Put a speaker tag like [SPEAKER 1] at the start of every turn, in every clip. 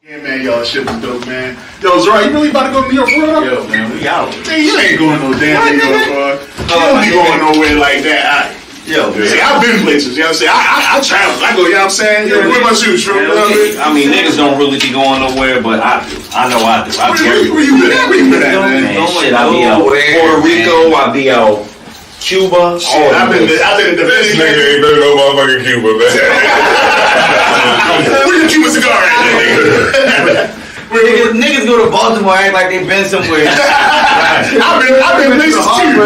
[SPEAKER 1] Yeah, man, y'all shit was dope, man. Yo, Zara, you really about to go to New York for real?
[SPEAKER 2] Yo, man, we out.
[SPEAKER 1] Man, you ain't going no damn New York, bro. You don't be going nowhere like that.
[SPEAKER 2] Yo, man.
[SPEAKER 1] See, I've been places, you know what I'm saying? I travel. I go, you know what I'm saying? Yo, what about you, Shrew?
[SPEAKER 2] I mean, niggas don't really be going nowhere, but I do. I know I do.
[SPEAKER 1] Where you been at? Where you been at, man?
[SPEAKER 2] Shit, I be out Puerto Rico, I be out Cuba.
[SPEAKER 1] Shit, I've been in the
[SPEAKER 3] This nigga ain't been no motherfucking Cuba, man.
[SPEAKER 1] Where's your Cuban cigar at, nigga?
[SPEAKER 2] Niggas go to Baltimore act like they been somewhere.
[SPEAKER 1] I've been places too.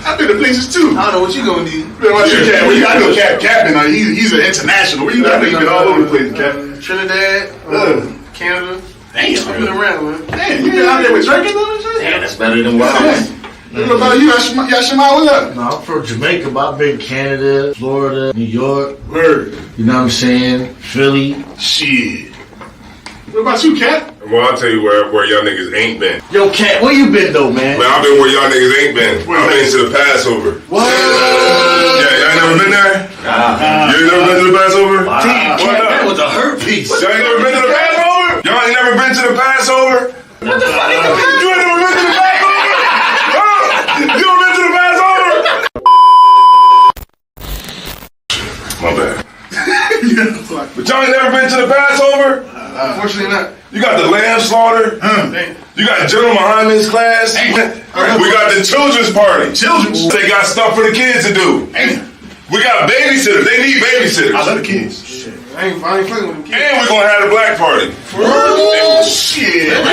[SPEAKER 1] I've been to places too.
[SPEAKER 4] I don't know what you gonna do.
[SPEAKER 1] Man, what's your Cap? Well, I know Captain. He's an international. Where you got? You've been all over the place, Captain.
[SPEAKER 4] Trinidad, Canada.
[SPEAKER 1] Damn,
[SPEAKER 4] I've been around, man.
[SPEAKER 1] Damn, you been out there with Drake and all that shit?
[SPEAKER 2] Damn, that's better than what I was.
[SPEAKER 1] What about you, Yashima? What's up?
[SPEAKER 5] No, I'm from Jamaica, but I've been Canada, Florida, New York.
[SPEAKER 1] Word.
[SPEAKER 5] You know what I'm saying? Philly.
[SPEAKER 1] Shit. What about you, Cap?
[SPEAKER 3] Well, I'll tell you where y'all niggas ain't been.
[SPEAKER 5] Yo, Cat, where you been though, man?
[SPEAKER 3] Man, I've been where y'all niggas ain't been. I've been to the Passover.
[SPEAKER 5] What?
[SPEAKER 3] Yeah, y'all ain't never been there? You ain't never been to the Passover?
[SPEAKER 5] Wow.
[SPEAKER 3] What up?
[SPEAKER 5] That was a hurt piece.
[SPEAKER 3] Y'all ain't never been to the Passover? Y'all ain't never been to the Passover?
[SPEAKER 2] What the fuck is the
[SPEAKER 3] You ain't never been to the Passover? Huh? You ever been to the Passover? My bad. But y'all ain't never been to the Passover?
[SPEAKER 4] Unfortunately not.
[SPEAKER 3] You got the lamb slaughter. You got General Muhammad's class. We got the children's party.
[SPEAKER 1] Children's?
[SPEAKER 3] They got stuff for the kids to do. We got babysitters. They need babysitters.
[SPEAKER 1] I love the kids.
[SPEAKER 4] I ain't fucking with them kids.
[SPEAKER 3] And we're gonna have the black party.
[SPEAKER 1] Oh, shit.
[SPEAKER 3] And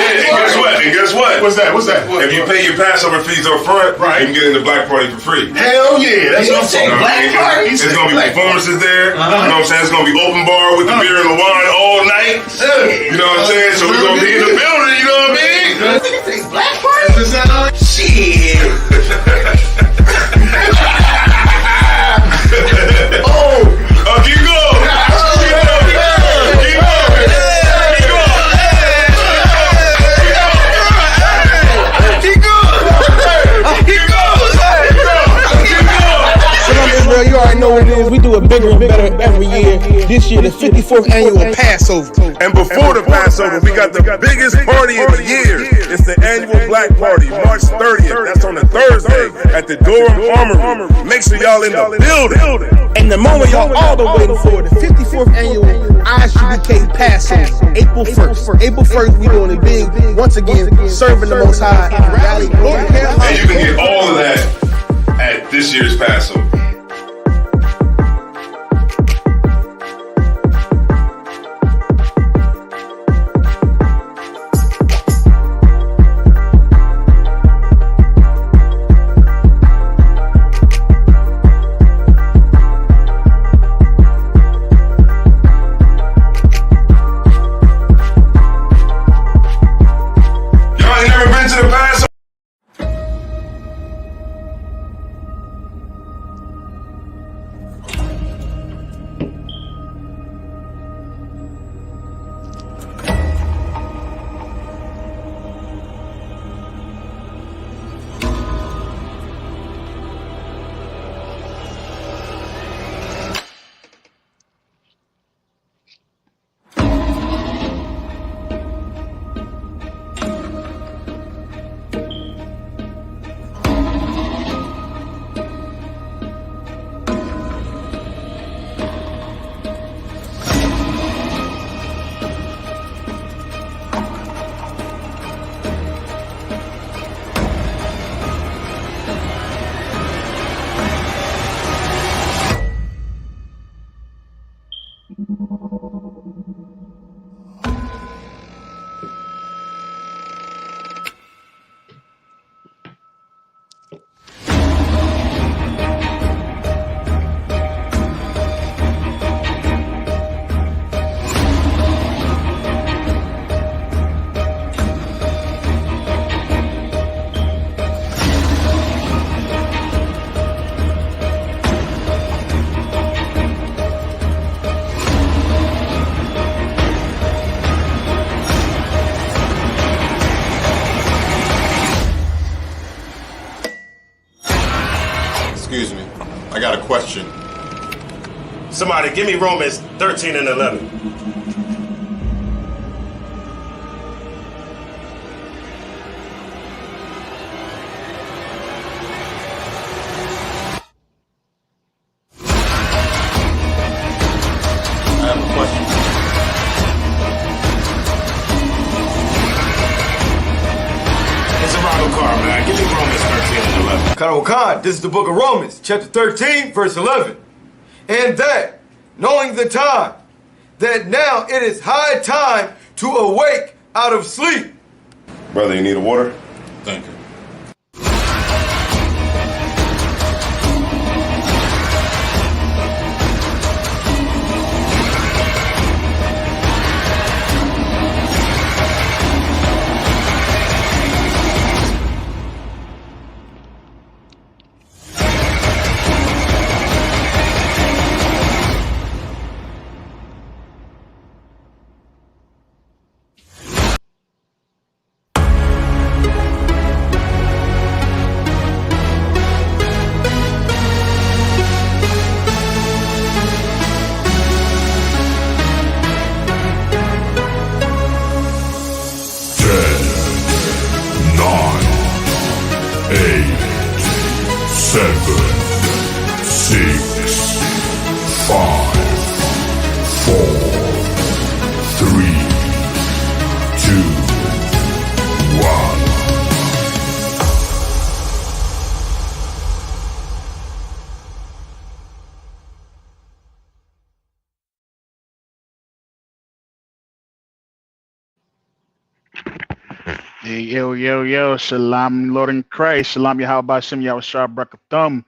[SPEAKER 3] guess what?
[SPEAKER 1] What's that?
[SPEAKER 3] If you pay your Passover fees up front, you can get in the black party for free.
[SPEAKER 1] Hell yeah. That's what I'm saying.
[SPEAKER 2] Black party?
[SPEAKER 3] It's gonna be performances there. You know what I'm saying? It's gonna be open bar with the beer and the wine all night. You know what I'm saying? So we're gonna be in the building, you know what I mean?
[SPEAKER 2] Niggas say black party? Shit.
[SPEAKER 3] Keep going.
[SPEAKER 4] You already know what it is. We do it bigger and better every year. This year, the 54th annual Passover.
[SPEAKER 3] And before the Passover, we got the biggest party of the year. It's the annual Black Party, March 30th. That's on a Thursday at the Durham Armory. Make sure y'all in the building.
[SPEAKER 4] And the moment y'all all been waiting for, the 54th annual ISUBK Passover, April 1st. April 1st, we doing it big. Once again, serving the Most High in Raleigh, North Carolina.
[SPEAKER 3] And you can get all of that at this year's Passover. Somebody give me Romans 13 and 11.
[SPEAKER 6] I have a question.
[SPEAKER 3] It's a Ronald Carr, man. Give me Romans 13 and 11.
[SPEAKER 7] Khan Khan, this is the book of Romans, chapter 13, verse 11. And that, knowing the time, that now it is high time to awake out of sleep.
[SPEAKER 3] Brother, you need a water?
[SPEAKER 6] Thank you.
[SPEAKER 8] Hey, yo, shalom, Lord in Christ, shalom, Yahweh, Shem, Yahweh, Shah, Brakathum,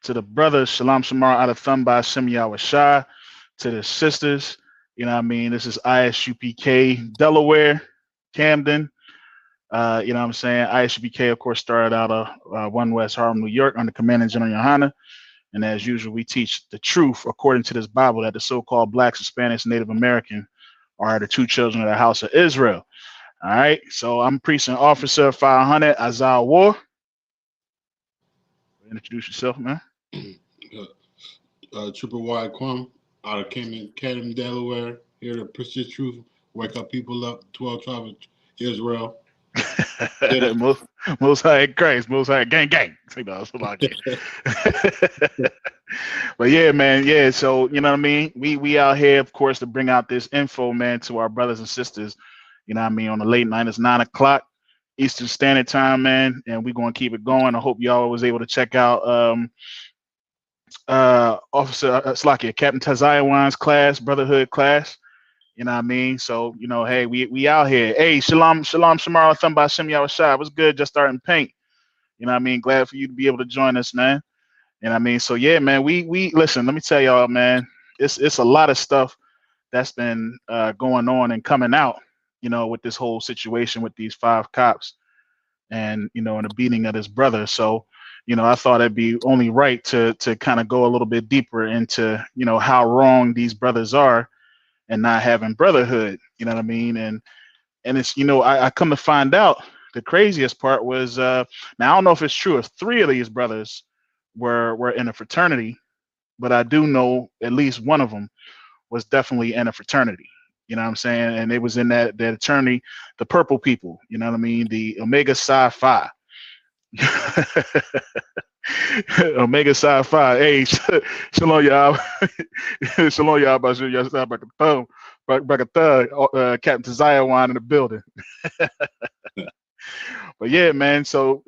[SPEAKER 8] to the brothers, shalom, Shamar, out of Thumb, by Shem, Yahweh, Shah, to the sisters, you know what I mean, this is ISUPK, Delaware, Camden, you know what I'm saying, ISUPK, of course, started out of 1 West Harlem, New York, under Commanding General Yohana, and as usual, we teach the truth, according to this Bible, that the so-called blacks, Hispanics, Native American are the true children of the house of Israel. All right, so I'm Precinct Officer 500, Azal War. Introduce yourself, man.
[SPEAKER 9] Trooper Wyatt Quam out of Camden, Delaware, here to preach the truth, wake up people up, 12 tribes of Israel.
[SPEAKER 8] most high in Christ, most high gang. You know, so like it. But yeah, man, yeah. So you know what I mean. We out here, of course, to bring out this info, man, to our brothers and sisters. You know what I mean? On the late night, it's 9 o'clock Eastern Standard Time, man, and we're gonna keep it going. I hope y'all was able to check out Officer Slakia, Captain Tazayawan's class, Brotherhood class. You know what I mean? So, you know, hey, we out here. Hey, shalom, shamar, thumb by Shem Yahweh Shai. What's good? Just starting paint. You know what I mean? Glad for you to be able to join us, man. You know what I mean? So yeah, man, we listen, let me tell y'all, man, it's a lot of stuff that's been going on and coming out, you know, with this whole situation with these 5 cops and, you know, and the beating of his brother. So, you know, I thought it'd be only right to kind of go a little bit deeper into, you know, how wrong these brothers are and not having brotherhood, you know what I mean? And it's, you know, I come to find out the craziest part was, now I don't know if it's true if 3 of these brothers were in a fraternity, but I do know at least one of them was definitely in a fraternity. You know what I'm saying? And it was in that fraternity, the purple people, you know what I mean? The Omega Psi Phi. Omega Psi Phi. Hey, shalom y'all. Shalom y'all. Captain Tazayawan in the building. But yeah, man. So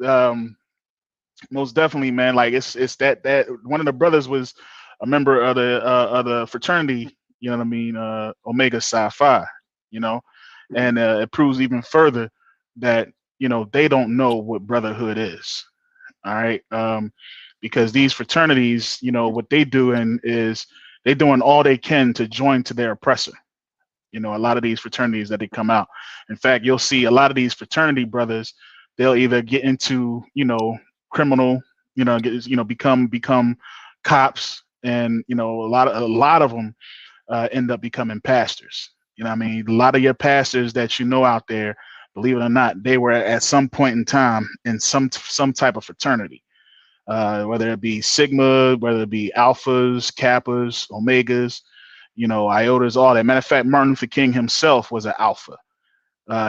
[SPEAKER 8] most definitely, man. Like it's that one of the brothers was a member of the fraternity. You know what I mean? Omega Psi Phi. You know, and it proves even further that, you know, they don't know what brotherhood is. All right. Because these fraternities, you know, what they doing is they doing all they can to join to their oppressor. You know, a lot of these fraternities that they come out. In fact, you'll see a lot of these fraternity brothers, they'll either get into, you know, criminal, you know, become cops, and, you know, a lot of them end up becoming pastors. You know what I mean? A lot of your pastors that you know out there, believe it or not, they were at some point in time in some type of fraternity. whether it be Sigma, whether it be Alphas, Kappas, Omegas, Iotas, all that. Matter of fact, Martin Luther King himself was an Alpha.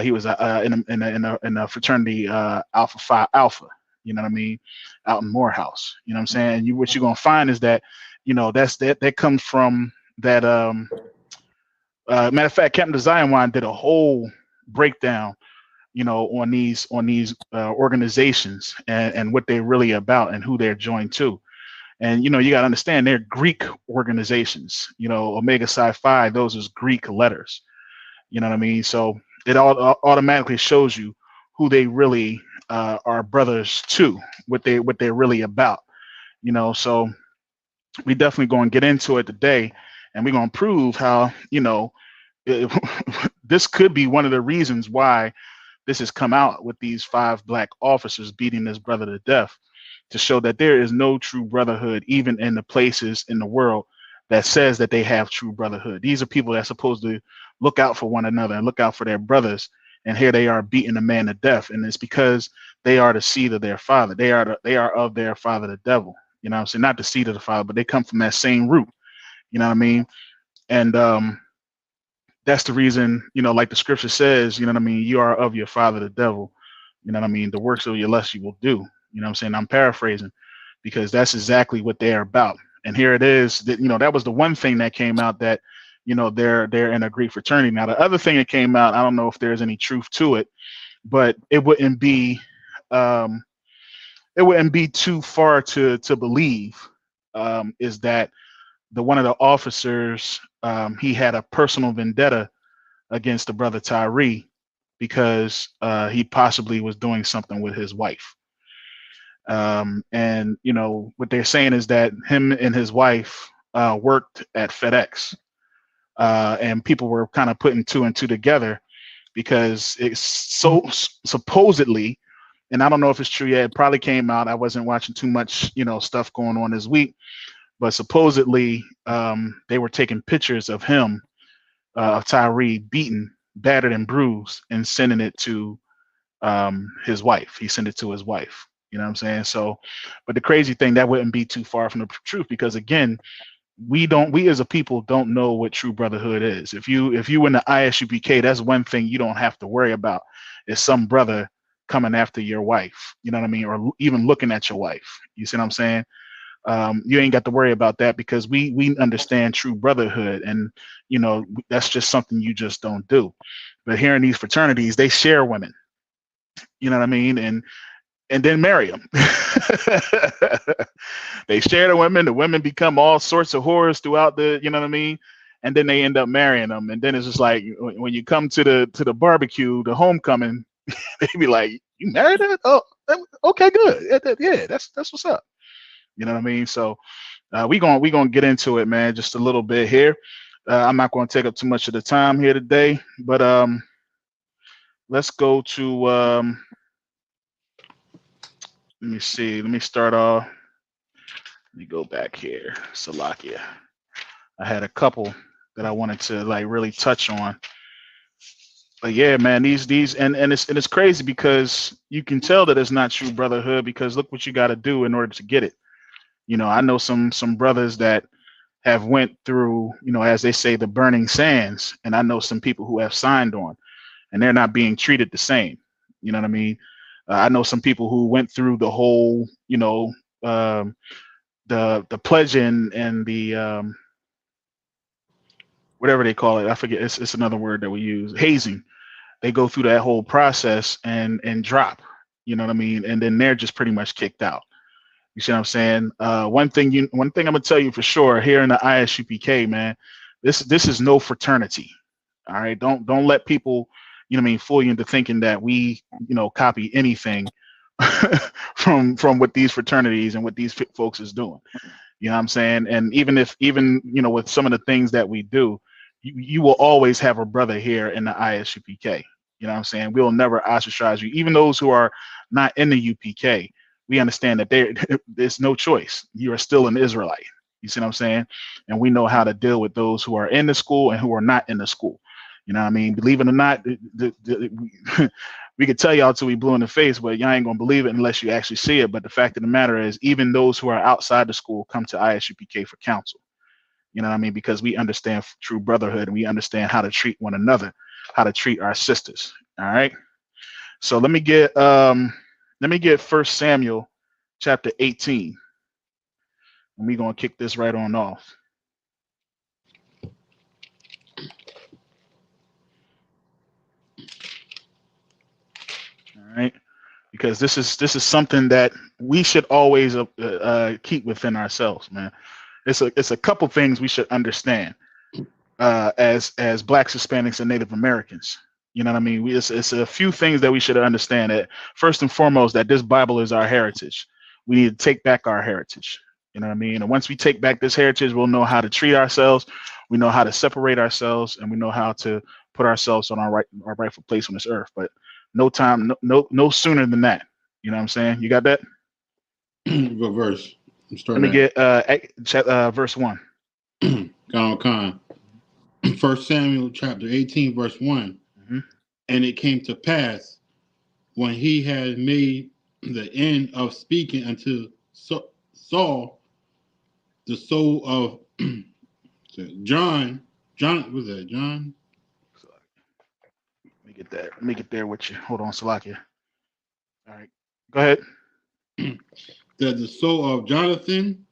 [SPEAKER 8] He was in a fraternity, Alpha Phi Alpha. You know what I mean? Out in Morehouse. You know what I'm saying? What you're gonna find is that, that comes from that. Matter of fact, Captain Zion did a whole breakdown, on these organizations and what they're really about and who they're joined to. And you got to understand they're Greek organizations. Omega Psi Phi, those is Greek letters. You know what I mean? So it all automatically shows you who they really are brothers to, what they're really about. So we definitely going to get into it today, and we're going to prove how this could be one of the reasons why this has come out with these 5 black officers beating this brother to death, to show that there is no true brotherhood, even in the places in the world that says that they have true brotherhood. These are people that's supposed to look out for one another and look out for their brothers. And here they are beating a man to death. And it's because they are the seed of their father. They are of their father, the devil. You know what I'm saying? Not the seed of the father, but they come from that same root. You know what I mean? And that's the reason, like the scripture says, you know what I mean? You are of your father, the devil. You know what I mean? The works of your lust you will do. You know what I'm saying? I'm paraphrasing, because that's exactly what they're about. And here it is that, that was the one thing that came out, that, they're in a Greek fraternity. Now, the other thing that came out, I don't know if there's any truth to it, but it wouldn't be too far to believe, is that one of the officers, he had a personal vendetta against the brother Tyree, because he possibly was doing something with his wife. And what they're saying is that him and his wife worked at FedEx, and people were kind of putting 2 and 2 together, because it's so supposedly, and I don't know if it's true yet, it probably came out, I wasn't watching too much stuff going on this week, but supposedly they were taking pictures of him, of Tyree, beaten, battered, and bruised, and sending it to his wife. He sent it to his wife. You know what I'm saying? So, but the crazy thing, that wouldn't be too far from the truth, because again, we as a people don't know what true brotherhood is. If you in the ISUPK, that's one thing you don't have to worry about, is some brother coming after your wife. You know what I mean? Or even looking at your wife. You see what I'm saying? You ain't got to worry about that, because we understand true brotherhood, and that's just something you just don't do. But here in these fraternities, they share women. You know what I mean? And then marry them. They share the women become all sorts of whores throughout the, you know what I mean? And then they end up marrying them. And then it's just like, when you come to the barbecue, the homecoming, they be like, you married her? Oh, okay, good. Yeah, that's what's up. You know what I mean? So we gonna get into it, man, just a little bit here. I'm not going to take up too much of the time here today, but let's go to let me see. Let me start off. Let me go back here. Salakia. I had a couple that I wanted to really touch on. But yeah, man, these and it's crazy, because you can tell that it's not true brotherhood, because look what you got to do in order to get it. I know some brothers that have went through, as they say, the burning sands, and I know some people who have signed on, and they're not being treated the same. You know what I mean? I know some people who went through the whole, the pledging and the whatever they call it. I forget. It's another word that we use. Hazing. They go through that whole process and drop. You know what I mean? And then they're just pretty much kicked out. You see what I'm saying? One thing I'm gonna tell you for sure, here in the ISUPK, man, this is no fraternity. All right, don't let people, fool you into thinking that we, copy anything from what these fraternities and what these folks is doing. You know what I'm saying? And even with some of the things that we do, you will always have a brother here in the ISUPK. You know what I'm saying? We'll never ostracize you. Even those who are not in the UPK, we understand that there's no choice. You are still an Israelite. You see what I'm saying? And we know how to deal with those who are in the school and who are not in the school. You know what I mean? Believe it or not, we could tell y'all till we blue in the face, but y'all ain't gonna believe it unless you actually see it. But the fact of the matter is, even those who are outside the school come to ISUPK for counsel. You know what I mean? Because we understand true brotherhood and we understand how to treat one another, how to treat our sisters. All right. So let me get 1 Samuel chapter 18. And we're gonna kick this right on off. All right. Because this is something that we should always keep within ourselves, man. It's a couple things we should understand as Blacks, Hispanics, and Native Americans. You know what I mean? It's a few things that we should understand. That first and foremost, that this Bible is our heritage. We need to take back our heritage. You know what I mean? And once we take back this heritage, we'll know how to treat ourselves. We know how to separate ourselves, and we know how to put ourselves on our rightful place on this earth. But no sooner than that. You know what I'm saying? You got that?
[SPEAKER 9] What verse?
[SPEAKER 8] Let me get verse 1.
[SPEAKER 9] Con. 1 Samuel chapter 18, verse 1.
[SPEAKER 8] Mm-hmm.
[SPEAKER 9] And it came to pass when he had made the end of speaking unto Saul, the soul of John, was that John?
[SPEAKER 8] Let me get there with you. Hold on, Salakia. All right, go ahead.
[SPEAKER 9] That the soul of Jonathan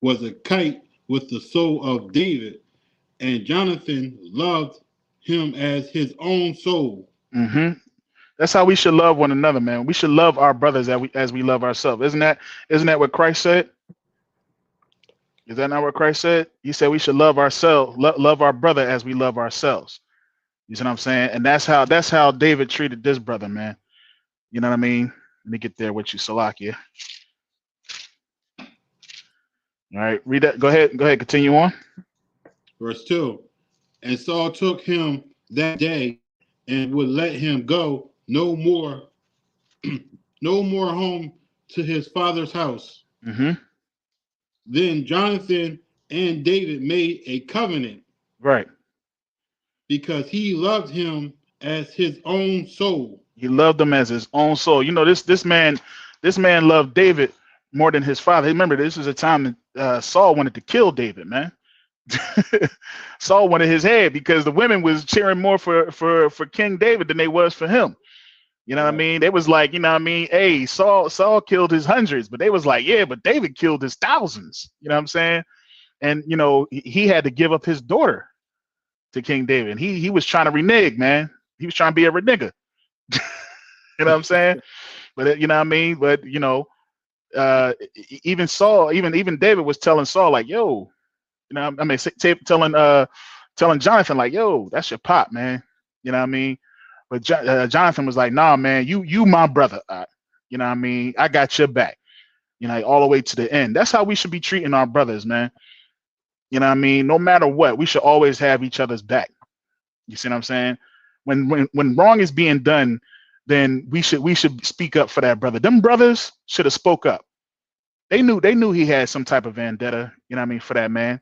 [SPEAKER 9] was a kite with the soul of David, and Jonathan loved him as his own soul.
[SPEAKER 8] Mm-hmm. That's how we should love one another, man. We should love our brothers as we love ourselves. Isn't that what Christ said? Is that not what Christ said? He said we should love ourselves, love our brother as we love ourselves. You see what I'm saying? And that's how David treated this brother, man. You know what I mean? Let me get there with you, Salakia. All right, read that. Go ahead, continue on.
[SPEAKER 9] Verse 2. And Saul took him that day and would let him go no more home to his father's house.
[SPEAKER 8] Mm-hmm.
[SPEAKER 9] Then Jonathan and David made a covenant.
[SPEAKER 8] Right.
[SPEAKER 9] Because he loved him as his own soul.
[SPEAKER 8] He loved him as his own soul. You know, this man loved David more than his father. Remember, this is a time that Saul wanted to kill David, man. Saul wanted his head because the women was cheering more for King David than they was for him. You know what I mean? They was like, you know what I mean? Hey, Saul killed his hundreds, but they was like, yeah, but David killed his thousands. You know what I'm saying? And, you know, he had to give up his daughter to King David. He was trying to renege, man. He was trying to be a renegger. You know what I'm saying? But you know what I mean? But you know, even Saul, even David was telling Saul like, yo, you know, I mean, telling Jonathan like, yo, that's your pop, man. You know what I mean? But Jonathan was like, nah, man, you my brother. You know what I mean? I got your back. You know, all the way to the end. That's how we should be treating our brothers, man. You know what I mean? No matter what, we should always have each other's back. You see what I'm saying? When wrong is being done, then we should speak up for that brother. Them brothers should have spoke up. They knew he had some type of vendetta, you know what I mean, for that man.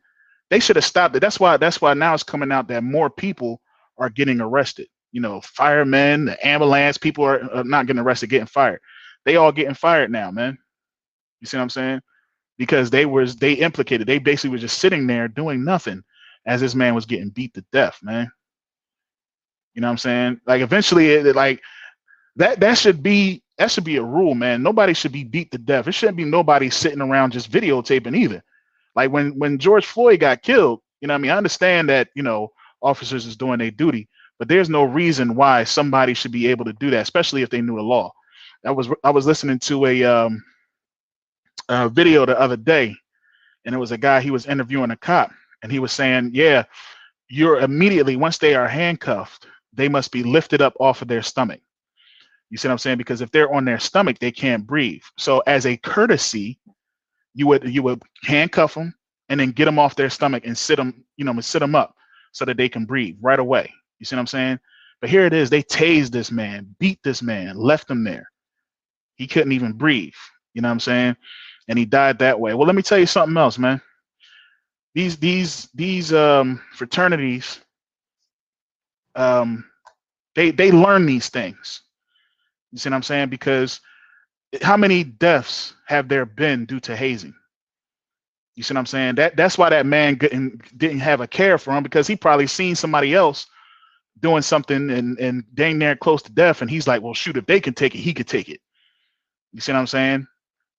[SPEAKER 8] They should have stopped it. That's why now it's coming out that more people are getting arrested. You know, firemen, the ambulance, people are not getting arrested, getting fired. They all getting fired now, man. You see what I'm saying? Because they implicated. They basically were just sitting there doing nothing as this man was getting beat to death, man. You know what I'm saying? Like eventually, like that should be a rule, man. Nobody should be beat to death. It shouldn't be nobody sitting around just videotaping either. Like when George Floyd got killed, you know what I mean? I understand that, you know, officers is doing their duty, but there's no reason why somebody should be able to do that, especially if they knew the law. I was listening to a video the other day, and it was a guy, he was interviewing a cop, and he was saying, yeah, you're immediately, once they are handcuffed, they must be lifted up off of their stomach. You see what I'm saying? Because if they're on their stomach, they can't breathe. So as a courtesy, you would handcuff them and then get them off their stomach and sit them up so that they can breathe right away. You see what I'm saying? But here it is. They tased this man, beat this man, left him there. He couldn't even breathe. You know what I'm saying? And he died that way. Well, let me tell you something else, man. These fraternities, they learn these things. You see what I'm saying? Because how many deaths have there been due to hazing? You see what I'm saying? That's why that man didn't have a care for him, because he probably seen somebody else doing something and dang near close to death, and he's like, well, shoot, if they can take it, he could take it. You see what I'm saying?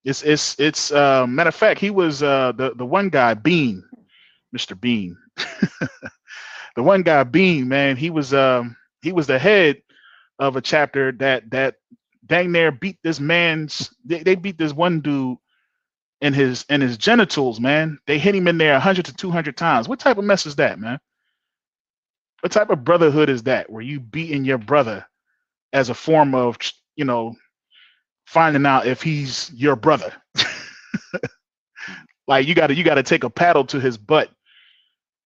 [SPEAKER 8] It's matter of fact, he was the one guy, Bean, Mr. Bean. The one guy, Bean, man, he was the head of a chapter that dang near beat this man's. They beat this one dude in his genitals, man. They hit him in there 100 to 200 times. What type of mess is that, man? What type of brotherhood is that, where you beating your brother as a form of, finding out if he's your brother? Like you got to take a paddle to his butt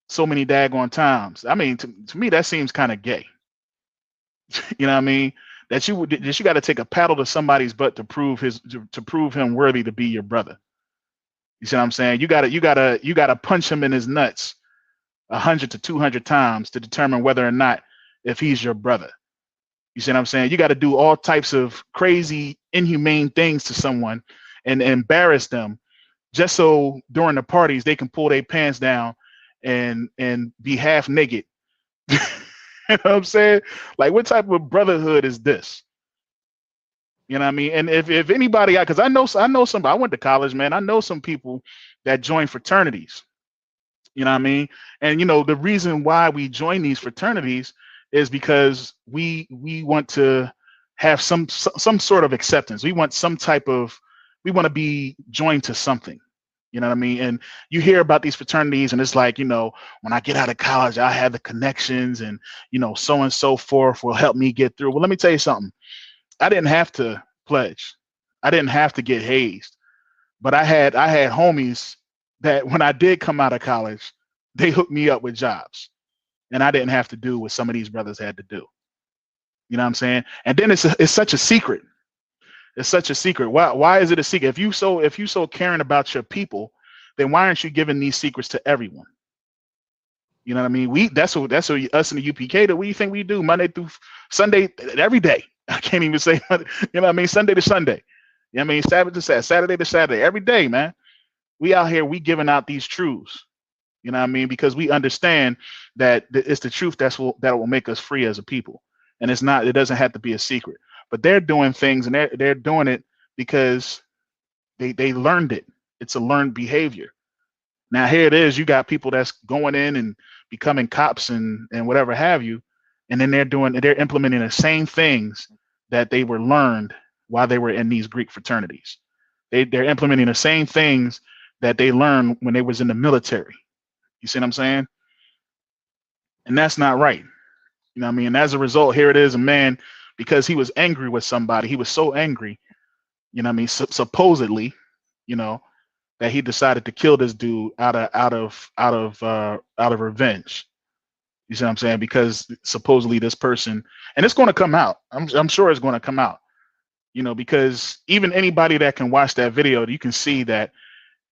[SPEAKER 8] so many daggone times. I mean, to me, that seems kind of gay. You know what I mean? That you got to take a paddle to somebody's butt to prove him worthy to be your brother. You see what I'm saying? You gotta punch him in his nuts 100 to 200 times to determine whether or not if he's your brother. You see what I'm saying? You got to do all types of crazy, inhumane things to someone and embarrass them, just so during the parties they can pull their pants down and be half naked. You know what I'm saying? Like, what type of brotherhood is this? You know what I mean? And if anybody, because I know some, I went to college, man. I know some people that join fraternities. You know what I mean? And the reason why we join these fraternities is because we want to have some sort of acceptance. We want to be joined to something. You know what I mean? And you hear about these fraternities, and it's like, when I get out of college, I have the connections, and so and so forth will help me get through. Well, let me tell you something. I didn't have to pledge. I didn't have to get hazed. But I had homies that when I did come out of college, they hooked me up with jobs, and I didn't have to do what some of these brothers had to do. You know what I'm saying? And then it's such a secret. It's such a secret. Why is it a secret? If you so caring about your people, then why aren't you giving these secrets to everyone? You know what I mean? That's what us in the UPK do. What do you think we do Monday through Sunday, every day? I can't even say, you know what I mean? Sunday to Sunday. You know what I mean? Sabbath to Saturday, Saturday to Saturday, every day, man. We out here, we giving out these truths. You know what I mean? Because we understand that it's the truth that will make us free as a people. And it doesn't have to be a secret. But they're doing things, and they're doing it because they learned it. It's a learned behavior. Now here it is, you got people that's going in and becoming cops and whatever have you, and then they're implementing the same things that they were learned while they were in these Greek fraternities. They're implementing the same things that they learned when they was in the military. You see what I'm saying? And that's not right. You know what I mean? And as a result, here it is, a man, because he was angry with somebody, he was so angry, you know what I mean, supposedly, that he decided to kill this dude out of revenge. You see what I'm saying? Because supposedly this person, and it's going to come out. I'm sure it's going to come out. Because even anybody that can watch that video, you can see that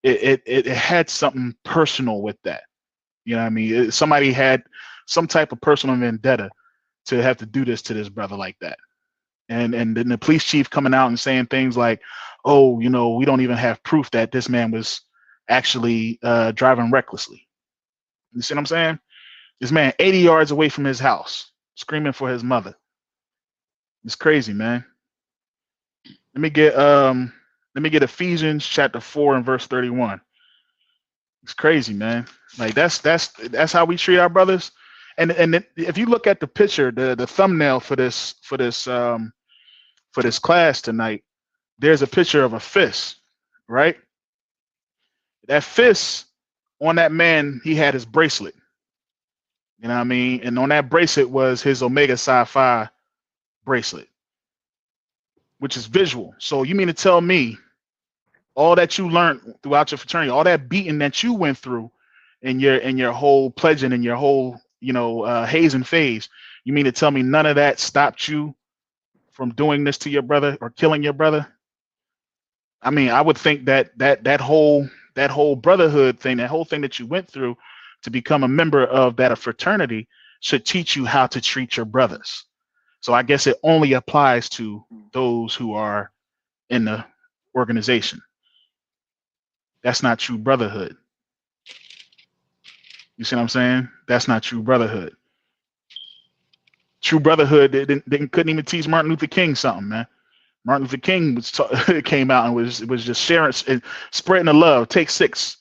[SPEAKER 8] it had something personal with that. You know what I mean? Somebody had some type of personal vendetta to have to do this to this brother like that. And then the police chief coming out and saying things like, oh, we don't even have proof that this man was actually driving recklessly. You see what I'm saying? This man 80 yards away from his house, screaming for his mother. It's crazy, man. Let me get Ephesians chapter 4 and verse 31. It's crazy, man. Like that's how we treat our brothers. And if you look at the picture, the thumbnail for this class tonight, there's a picture of a fist, right? That fist on that man, he had his bracelet. You know what I mean? And on that bracelet was his Omega Psi Phi bracelet, which is visual. So you mean to tell me all that you learned throughout your fraternity, all that beating that you went through in your whole pledging and your whole hazing phase, you mean to tell me none of that stopped you from doing this to your brother or killing your brother? I mean, I would think that whole brotherhood thing, that whole thing that you went through to become a member of that fraternity should teach you how to treat your brothers. So I guess it only applies to those who are in the organization. That's not true brotherhood. You see what I'm saying? That's not true brotherhood. True brotherhood they couldn't even teach Martin Luther King something, man. Martin Luther King came out and was just sharing and spreading the love. Take 6.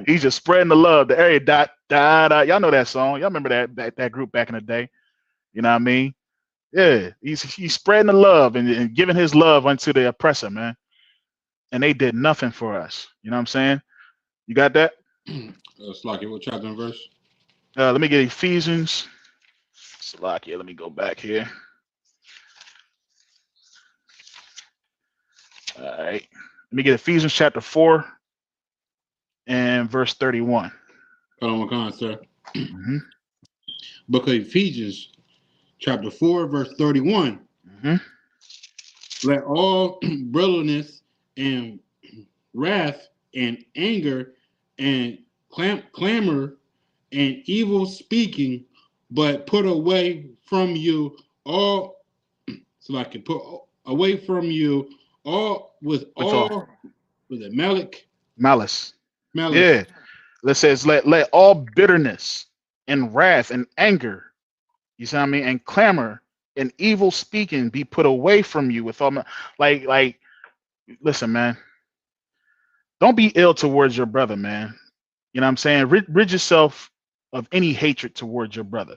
[SPEAKER 8] He's just spreading the love. The area dot dot dot. Y'all know that song. Y'all remember that group back in the day. You know what I mean? Yeah, he's spreading the love and giving his love unto the oppressor, man. And they did nothing for us. You know what I'm saying? You got that?
[SPEAKER 9] Slocky, what chapter and verse?
[SPEAKER 8] Let me get Ephesians. Slovakia, let me go back here. All right. Let me get Ephesians chapter 4 and verse 31.
[SPEAKER 9] Hold on, one sir.
[SPEAKER 8] Mm-hmm.
[SPEAKER 9] Book of Ephesians, chapter 4, verse 31.
[SPEAKER 8] Mm-hmm.
[SPEAKER 9] Let all brotherliness and wrath and anger and clamor and evil speaking, but put away from you all, so I can put away from you all with it
[SPEAKER 8] Malice.
[SPEAKER 9] malice.
[SPEAKER 8] Yeah. It says let all bitterness and wrath and anger, you see what I mean, and clamor and evil speaking be put away from you with all like listen, man. Don't be ill towards your brother, man. You know what I'm saying? Rid yourself of any hatred towards your brother.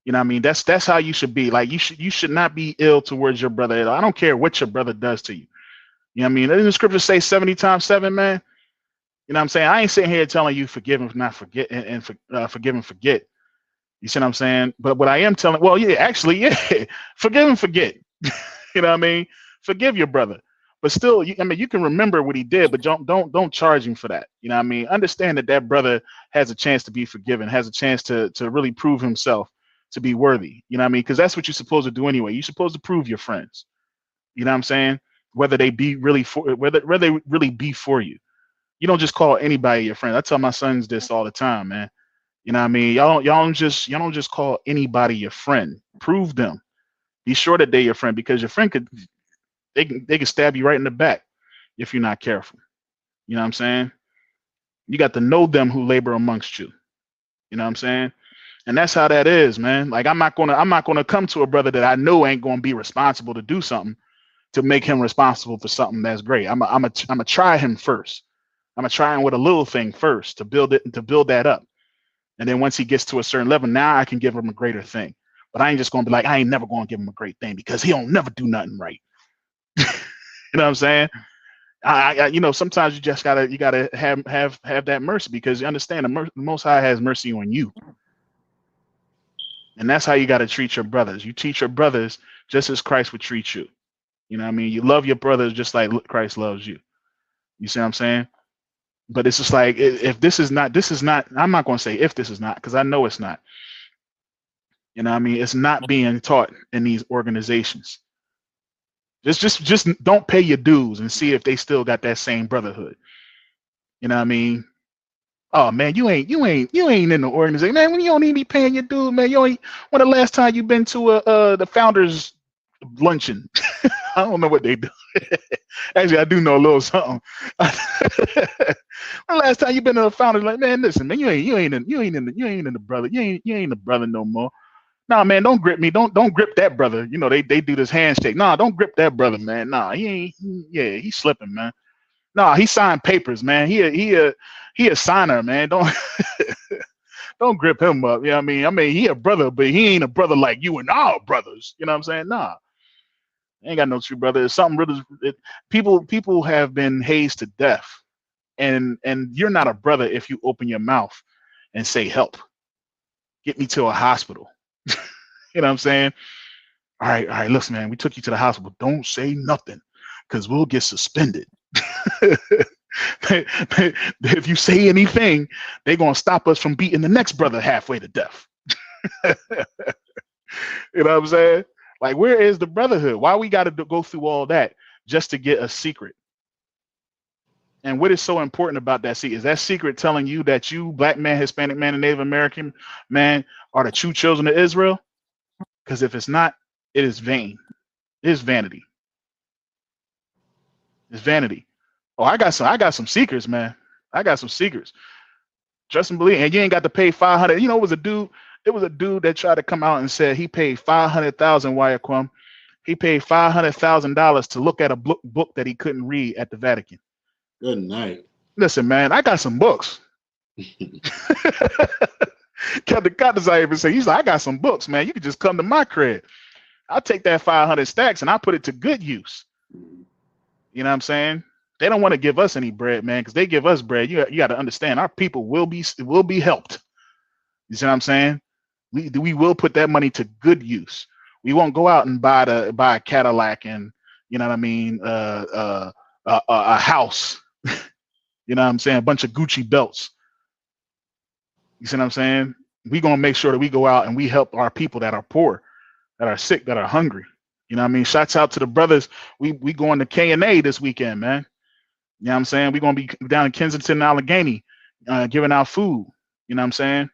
[SPEAKER 8] You know what I mean? That's how you should be. Like you should not be ill towards your brother at all. I don't care what your brother does to you. You know what I mean? Doesn't the scripture say 70 times 7, man? You know what I'm saying? I ain't sitting here telling you forgive and not forget and forgive and forget. You see what I'm saying? But what I am telling, well, yeah, actually, yeah, forgive and forget. You know what I mean? Forgive your brother. But still, I mean, you can remember what he did, but don't charge him for that. You know what I mean? Understand that brother has a chance to be forgiven, has a chance to really prove himself to be worthy. You know what I mean? Because that's what you're supposed to do anyway. You're supposed to prove your friends. You know what I'm saying? Whether they be really whether they really be for you. You don't just call anybody your friend. I tell my sons this all the time, man. You know what I mean? Y'all don't just call anybody your friend. Prove them. Be sure that they're your friend, because your friend they can stab you right in the back if you're not careful. You know what I'm saying? You got to know them who labor amongst you. You know what I'm saying? And that's how that is, man. Like I'm not gonna come to a brother that I know ain't gonna be responsible to do something to make him responsible for something that's great. I'm gonna try him first. I'm gonna try him with a little thing first to build that up. And then once he gets to a certain level, now I can give him a greater thing. But I ain't just gonna be like, I ain't never gonna give him a great thing because he don't never do nothing right. You know what I'm saying? I you know, sometimes you just gotta have that mercy, because you understand the Most High has mercy on you. And that's how you got to treat your brothers. You teach your brothers just as Christ would treat you. You know what I mean? You love your brothers just like Christ loves you. You see what I'm saying? But it's just like, if this is not, I'm not going to say if this is not, because I know it's not. You know what I mean? It's not being taught in these organizations. Just don't pay your dues and see if they still got that same brotherhood. You know what I mean? Oh man, you ain't in the organization, man. When you don't even be paying your dues, man. When the last time you been to the founders luncheon? I don't know what they do. Actually, I do know a little something. When the last time you been to the founders, like, man, listen, man, you ain't in the brother. You ain't the brother no more. Nah, man, don't grip me. Don't grip that brother. You know, they do this handshake. Nah, don't grip that brother, man. Nah, he's slipping, man. Nah, he signed papers, man. He a signer, man. Don't grip him up. You know what I mean? He a brother, but he ain't a brother like you and our brothers. You know what I'm saying? Nah. Ain't got no true brother. It's something really people have been hazed to death. And you're not a brother if you open your mouth and say help. Get me to a hospital. You know what I'm saying? All right, listen, man, we took you to the hospital. Don't say nothing, because we'll get suspended. If you say anything, they're gonna stop us from beating the next brother halfway to death. You know what I'm saying? Like, where is the brotherhood? Why we got to go through all that just to get a secret? And what is so important about that secret? Is that secret telling you that you, black man, Hispanic man, and Native American man, are the true children of Israel? Because if it's not, it is vain. It is vanity. It's vanity. Oh, I got some secrets, man. I got some secrets. Trust and believe, and you ain't got to pay 500. You know, it was a dude that tried to come out and said he paid 500,000 Wiaquam. He paid $500,000 to look at a book that he couldn't read at the Vatican.
[SPEAKER 9] Good night.
[SPEAKER 8] Listen, man, I got some books. Captain Katazai even say, he's like, I got some books, man. You can just come to my crib. I'll take that 500 stacks and I'll put it to good use. You know what I'm saying? They don't want to give us any bread, man, because they give us bread. You got to understand, our people will be helped. You see what I'm saying? We will put that money to good use. We won't go out and buy a Cadillac and, you know what I mean, a house. You know what I'm saying? A bunch of Gucci belts. You see what I'm saying? We're going to make sure that we go out and we help our people that are poor, that are sick, that are hungry. You know what I mean? Shouts out to the brothers. We going to K&A this weekend, man. You know what I'm saying? We're going to be down in Kensington, Allegheny, giving out food. You know what I'm saying?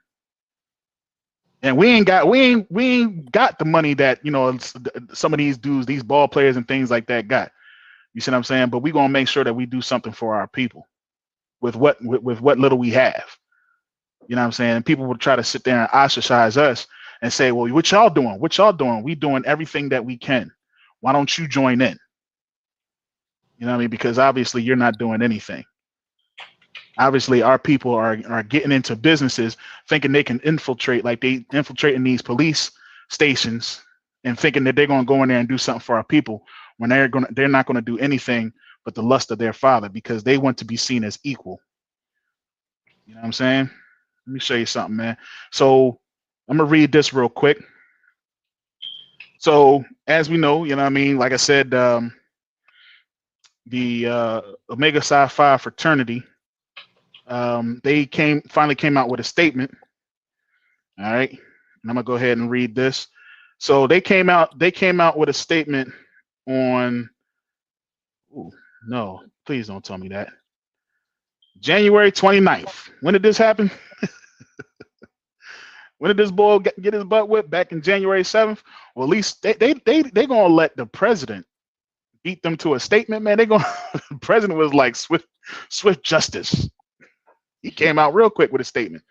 [SPEAKER 8] And we ain't got the money that, you know, some of these dudes, these ball players and things like that got. You see what I'm saying? But we're going to make sure that we do something for our people with what little we have. You know what I'm saying? And people will try to sit there and ostracize us and say, well, what y'all doing? What y'all doing? We doing everything that we can. Why don't you join in? You know what I mean? Because obviously you're not doing anything. Obviously our people are getting into businesses thinking they can infiltrate, like they infiltrating these police stations and thinking that they're going to go in there and do something for our people when they're not going to do anything but the lust of their father, because they want to be seen as equal. You know what I'm saying? Let me show you something, man. So I'm going to read this real quick. So as we know, you know what I mean? Like I said, the Omega Psi Phi fraternity, they finally came out with a statement. All right. And I'm going to go ahead and read this. So they came out with a statement on, no, please don't tell me that. January 29th. When did this happen? When did this boy get his butt whipped? Back in January 7th? Well, at least they gonna let the president beat them to a statement, man. The president was like swift justice. He came out real quick with a statement.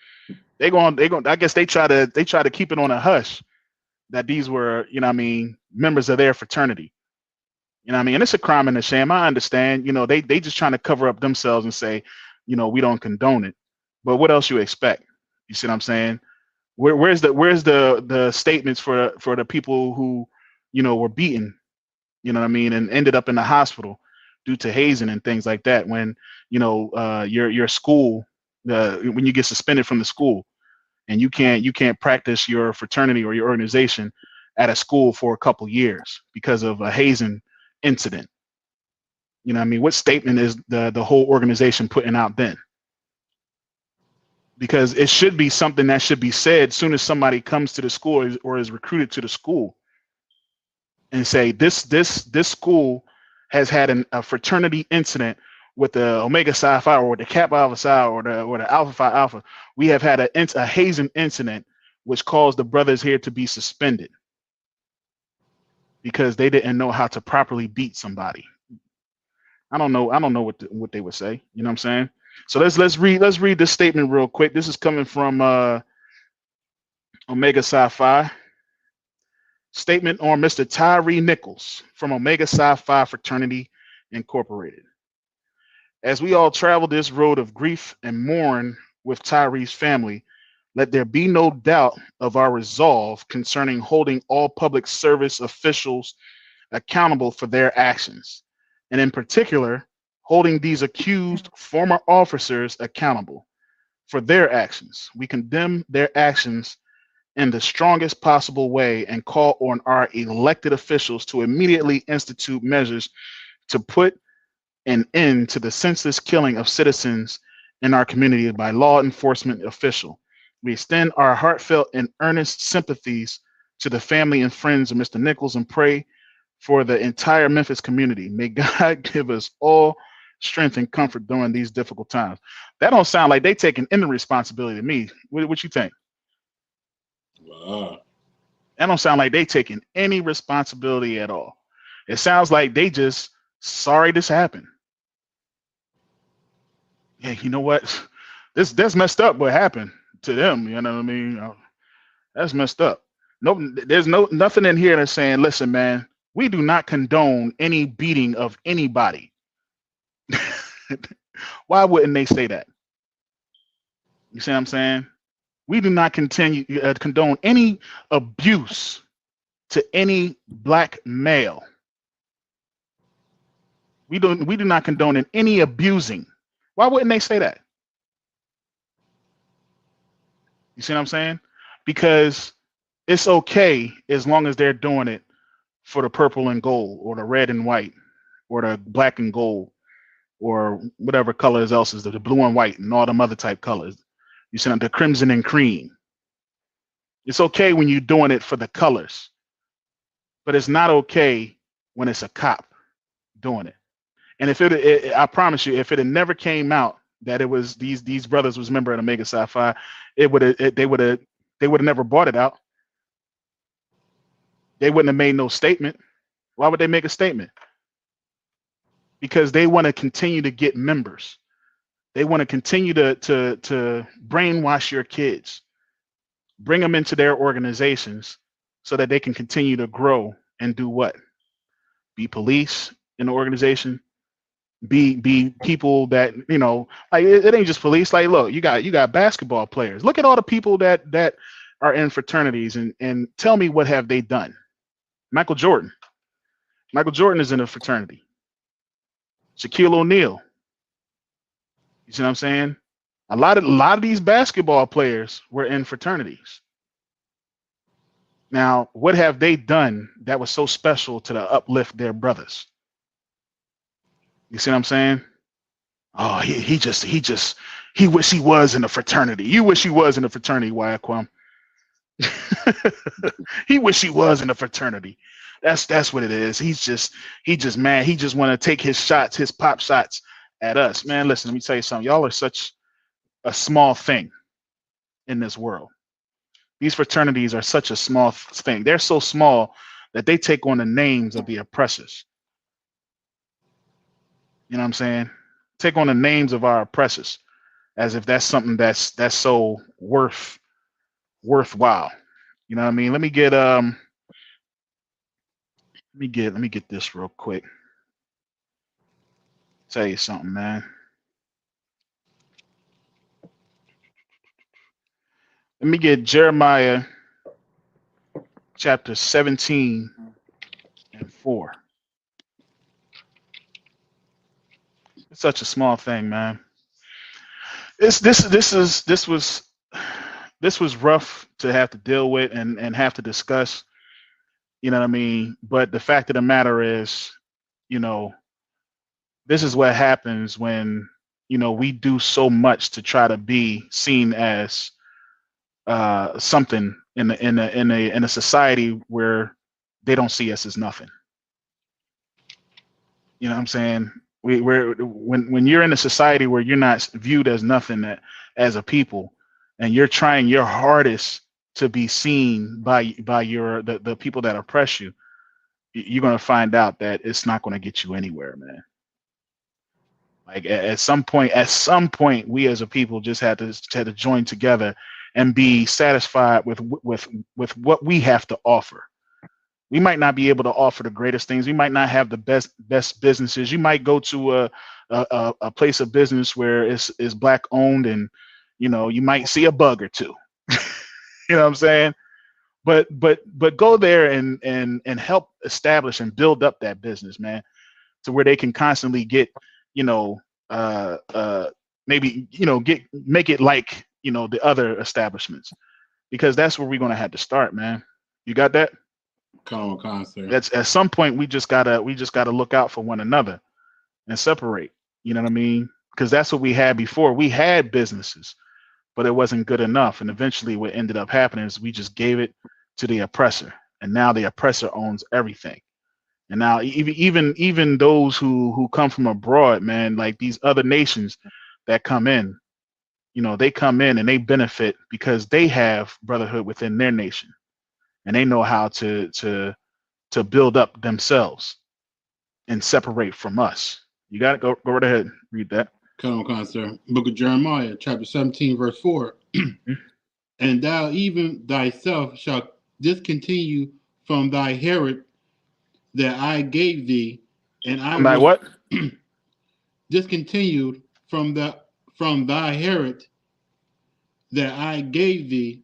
[SPEAKER 8] They going I guess they try to keep it on a hush that these were, you know what I mean, members of their fraternity. You know what I mean? And it's a crime and a shame. I understand, you know, they just trying to cover up themselves and say, you know, we don't condone it. But what else you expect? You see what I'm saying? Where's the statements for the people who, you know, were beaten, you know what I mean, and ended up in the hospital due to hazing and things like that, when, you know, your school, when you get suspended from the school and you can't practice your fraternity or your organization at a school for a couple years because of a hazing incident. You know what I mean? What statement is the whole organization putting out then? Because it should be something that should be said as soon as somebody comes to the school or is recruited to the school, and say this school has had a fraternity incident with the Omega Psi Phi or the Kappa Alpha Psi or the Alpha Phi Alpha. We have had a hazing incident which caused the brothers here to be suspended because they didn't know how to properly beat somebody. I don't know what they would say. You know what I'm saying? So let's read this statement real quick. This is coming from Omega Psi Phi. Statement on Mr. Tyree Nichols from Omega Psi Phi Fraternity Incorporated. As we all travel this road of grief and mourn with Tyree's family, let there be no doubt of our resolve concerning holding all public service officials accountable for their actions, and in particular, holding these accused former officers accountable for their actions. We condemn their actions in the strongest possible way and call on our elected officials to immediately institute measures to put an end to the senseless killing of citizens in our community by law enforcement official. We extend our heartfelt and earnest sympathies to the family and friends of Mr. Nichols and pray for the entire Memphis community. May God give us all strength and comfort during these difficult times. That don't sound like they taking any responsibility to me. What you think?
[SPEAKER 9] Wow.
[SPEAKER 8] That don't sound like they taking any responsibility at all. It sounds like they just sorry this happened. Yeah, you know what? That's messed up what happened to them. You know what I mean? That's messed up. There's nothing in here that's saying, listen, man, we do not condone any beating of anybody. Why wouldn't they say that? You see what I'm saying? We do not condone any abuse to any black male. We do not condone any abusing. Why wouldn't they say that? You see what I'm saying? Because it's okay as long as they're doing it for the purple and gold, or the red and white, or the black and gold, or whatever colors else is the blue and white and all them other type colors. You see the crimson and cream. It's okay when you're doing it for the colors, but it's not okay when it's a cop doing it. And if I promise you, if it had never came out that it was these brothers was member of Omega Psi Phi, they would have never brought it out. They wouldn't have made no statement. Why would they make a statement? Because they want to continue to get members. They want to continue to brainwash your kids, bring them into their organizations so that they can continue to grow and do what? Be police in the organization, be people that, you know, like it ain't just police. Like, look, you got basketball players. Look at all the people that are in fraternities and tell me what have they done. Michael Jordan is in a fraternity. Shaquille O'Neal. You see what I'm saying? A lot of these basketball players were in fraternities. Now, what have they done that was so special to uplift their brothers? You see what I'm saying? Oh, he wish he was in a fraternity. You wish he was in a fraternity, Wyaquam. He wish he was in a fraternity. That's what it is. He just mad. He just want to take his pop shots at us. Man, listen, let me tell you something. Y'all are such a small thing in this world. These fraternities are such a small thing. They're so small that they take on the names of the oppressors. You know what I'm saying? Take on the names of our oppressors as if that's something that's so worthwhile. You know what I mean? Let me get this real quick. Tell you something, man. Let me get Jeremiah chapter 17 and 4. It's such a small thing, man. This was rough to have to deal with and have to discuss. You know what I mean? But the fact of the matter is, you know, this is what happens when, you know, we do so much to try to be seen as something in a society where they don't see us as nothing. You know what I'm saying? When you're in a society where you're not viewed as nothing as a people, and you're trying your hardest to be seen by the people that oppress you, you're going to find out that it's not going to get you anywhere, man. Like at some point, we as a people just had to join together and be satisfied with what we have to offer. We might not be able to offer the greatest things. We might not have the best businesses. You might go to a place of business where it's black owned, and you know you might see a bug or two. You know what I'm saying? But go there and help establish and build up that business, man, to where they can constantly get, you know, maybe, you know, make it like, you know, the other establishments, because that's where we're gonna have to start, man. You got that? That's at some point we just gotta look out for one another and separate. You know what I mean? Because that's what we had before. We had businesses, but it wasn't good enough. And eventually what ended up happening is we just gave it to the oppressor. And now the oppressor owns everything. And now even those who come from abroad, man, like these other nations that come in, you know, they come in and they benefit because they have brotherhood within their nation. and they know how to build up themselves and separate from us. You got it. Go right ahead. Read that.
[SPEAKER 9] Come on, sir. Book of Jeremiah, chapter 17, verse 4. And thou even thyself shalt discontinue from thy heritage that I gave thee, and I
[SPEAKER 8] From thy
[SPEAKER 9] will
[SPEAKER 8] what?
[SPEAKER 9] discontinued from thy heritage that I gave thee,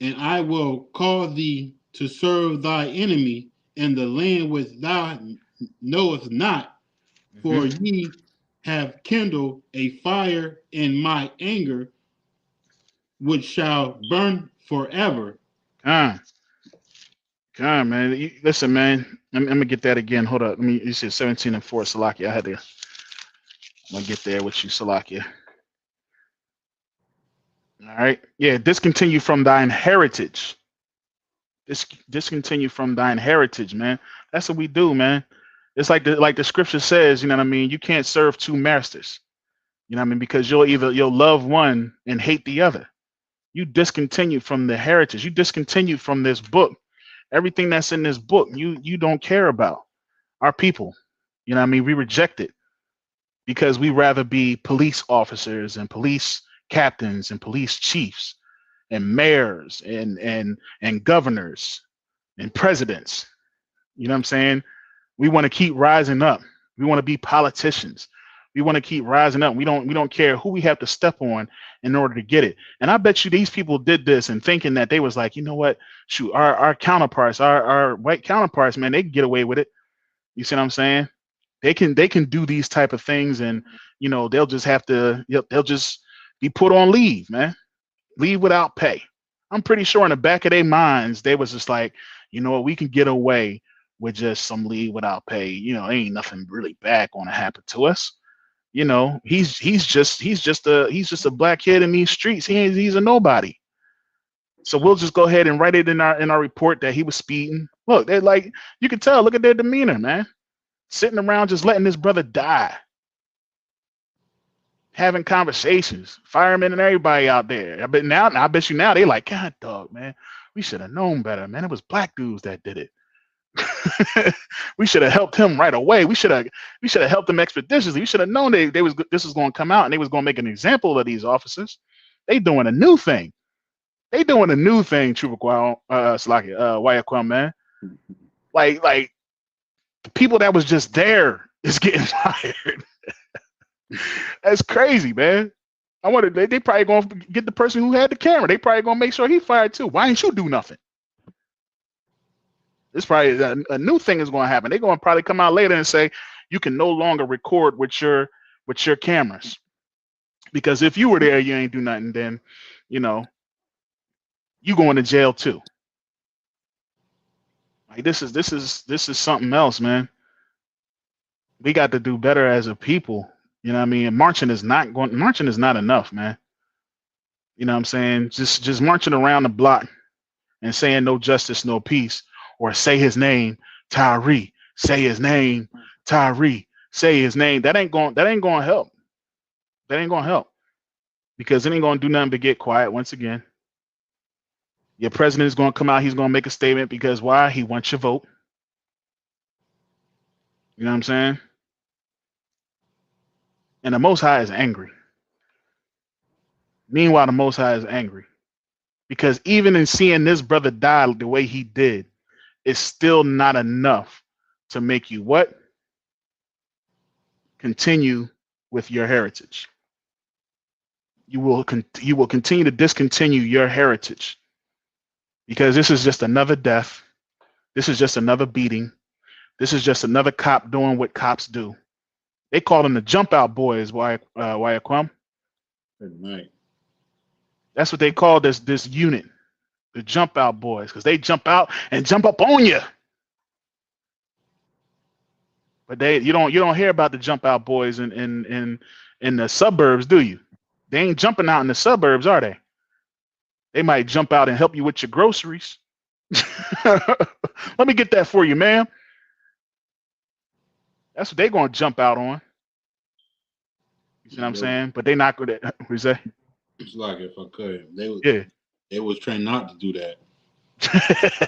[SPEAKER 9] and I will cause thee to serve thy enemy in the land which thou knowest not, for ye have kindled a fire in my anger, which shall burn forever.
[SPEAKER 8] Come on, man. Listen, man. Let me get that again. Hold up. You said 17 and 4, Salakia. I'm gonna get there with you, Salakia. All right. Yeah, discontinue from thine heritage. Discontinue from thine heritage, man. That's what we do, man. It's like the scripture says, you know what I mean? You can't serve two masters. You know what I mean? Because you'll love one and hate the other. You discontinue from the heritage. You discontinue from this book. Everything that's in this book, you don't care about. Our people. You know what I mean? We reject it because we rather be police officers and police captains and police chiefs and mayors and governors and presidents. You know what I'm saying? We want to keep rising up. We want to be politicians. We want to keep rising up. We don't care who we have to step on in order to get it. And I bet you these people did this and thinking that they was like, you know what? Shoot, our counterparts, our white counterparts, man, they can get away with it. You see what I'm saying? They can do these type of things, and you know they'll just have to. They'll just be put on leave, man. Leave without pay. I'm pretty sure in the back of their minds they was just like, you know what, we can get away with just some leave without pay. You know, ain't nothing really bad going to happen to us. You know, he's just a black kid in these streets. He's a nobody. So we'll just go ahead and write it in our report that he was speeding. Look, they're like, you can tell. Look at their demeanor, man. Sitting around just letting this brother die, having conversations, firemen and everybody out there. I bet you now they like, God, dog, man, we should have known better, man. It was black dudes that did it. We should have helped him right away. We should have helped them expeditiously. We should have known this was going to come out and they was going to make an example of these officers. They doing a new thing. Trooper Wayaquam, man. Like the people that was just there is getting fired. That's crazy, man. I wonder they probably gonna get the person who had the camera. They probably gonna make sure he fired too. Why ain't you do nothing? This probably a new thing is gonna happen. They're gonna probably come out later and say you can no longer record with your cameras, because if you were there, you ain't do nothing. Then, you know, you going to jail too. Like this is something else, man. We got to do better as a people. You know what I mean? And marching is not enough, man. You know what I'm saying? Just marching around the block and saying no justice, no peace, or say his name, Tyree. Say his name, Tyree. Say his name. That ain't going to help. That ain't going to help. Because it ain't going to do nothing but get quiet once again. Your president is going to come out, he's going to make a statement because why? He wants your vote. You know what I'm saying? And the Most High is angry. Meanwhile, the Most High is angry. Because even in seeing this brother die the way he did, it's still not enough to make you what? Continue with your heritage. You will continue to discontinue your heritage. Because this is just another death. This is just another beating. This is just another cop doing what cops do. They call them the jump out boys, Wayaquam.
[SPEAKER 9] Right.
[SPEAKER 8] That's what they call this unit, the jump out boys, because they jump out and jump up on you. But you don't hear about the jump out boys in the suburbs, do you? They ain't jumping out in the suburbs, are they? They might jump out and help you with your groceries. Let me get that for you, ma'am. That's what they're going to jump out on. You see what I'm saying? But they're not going to. What you say?
[SPEAKER 9] It's like if I could, they
[SPEAKER 8] Yeah.
[SPEAKER 9] They was trained not to do that. That's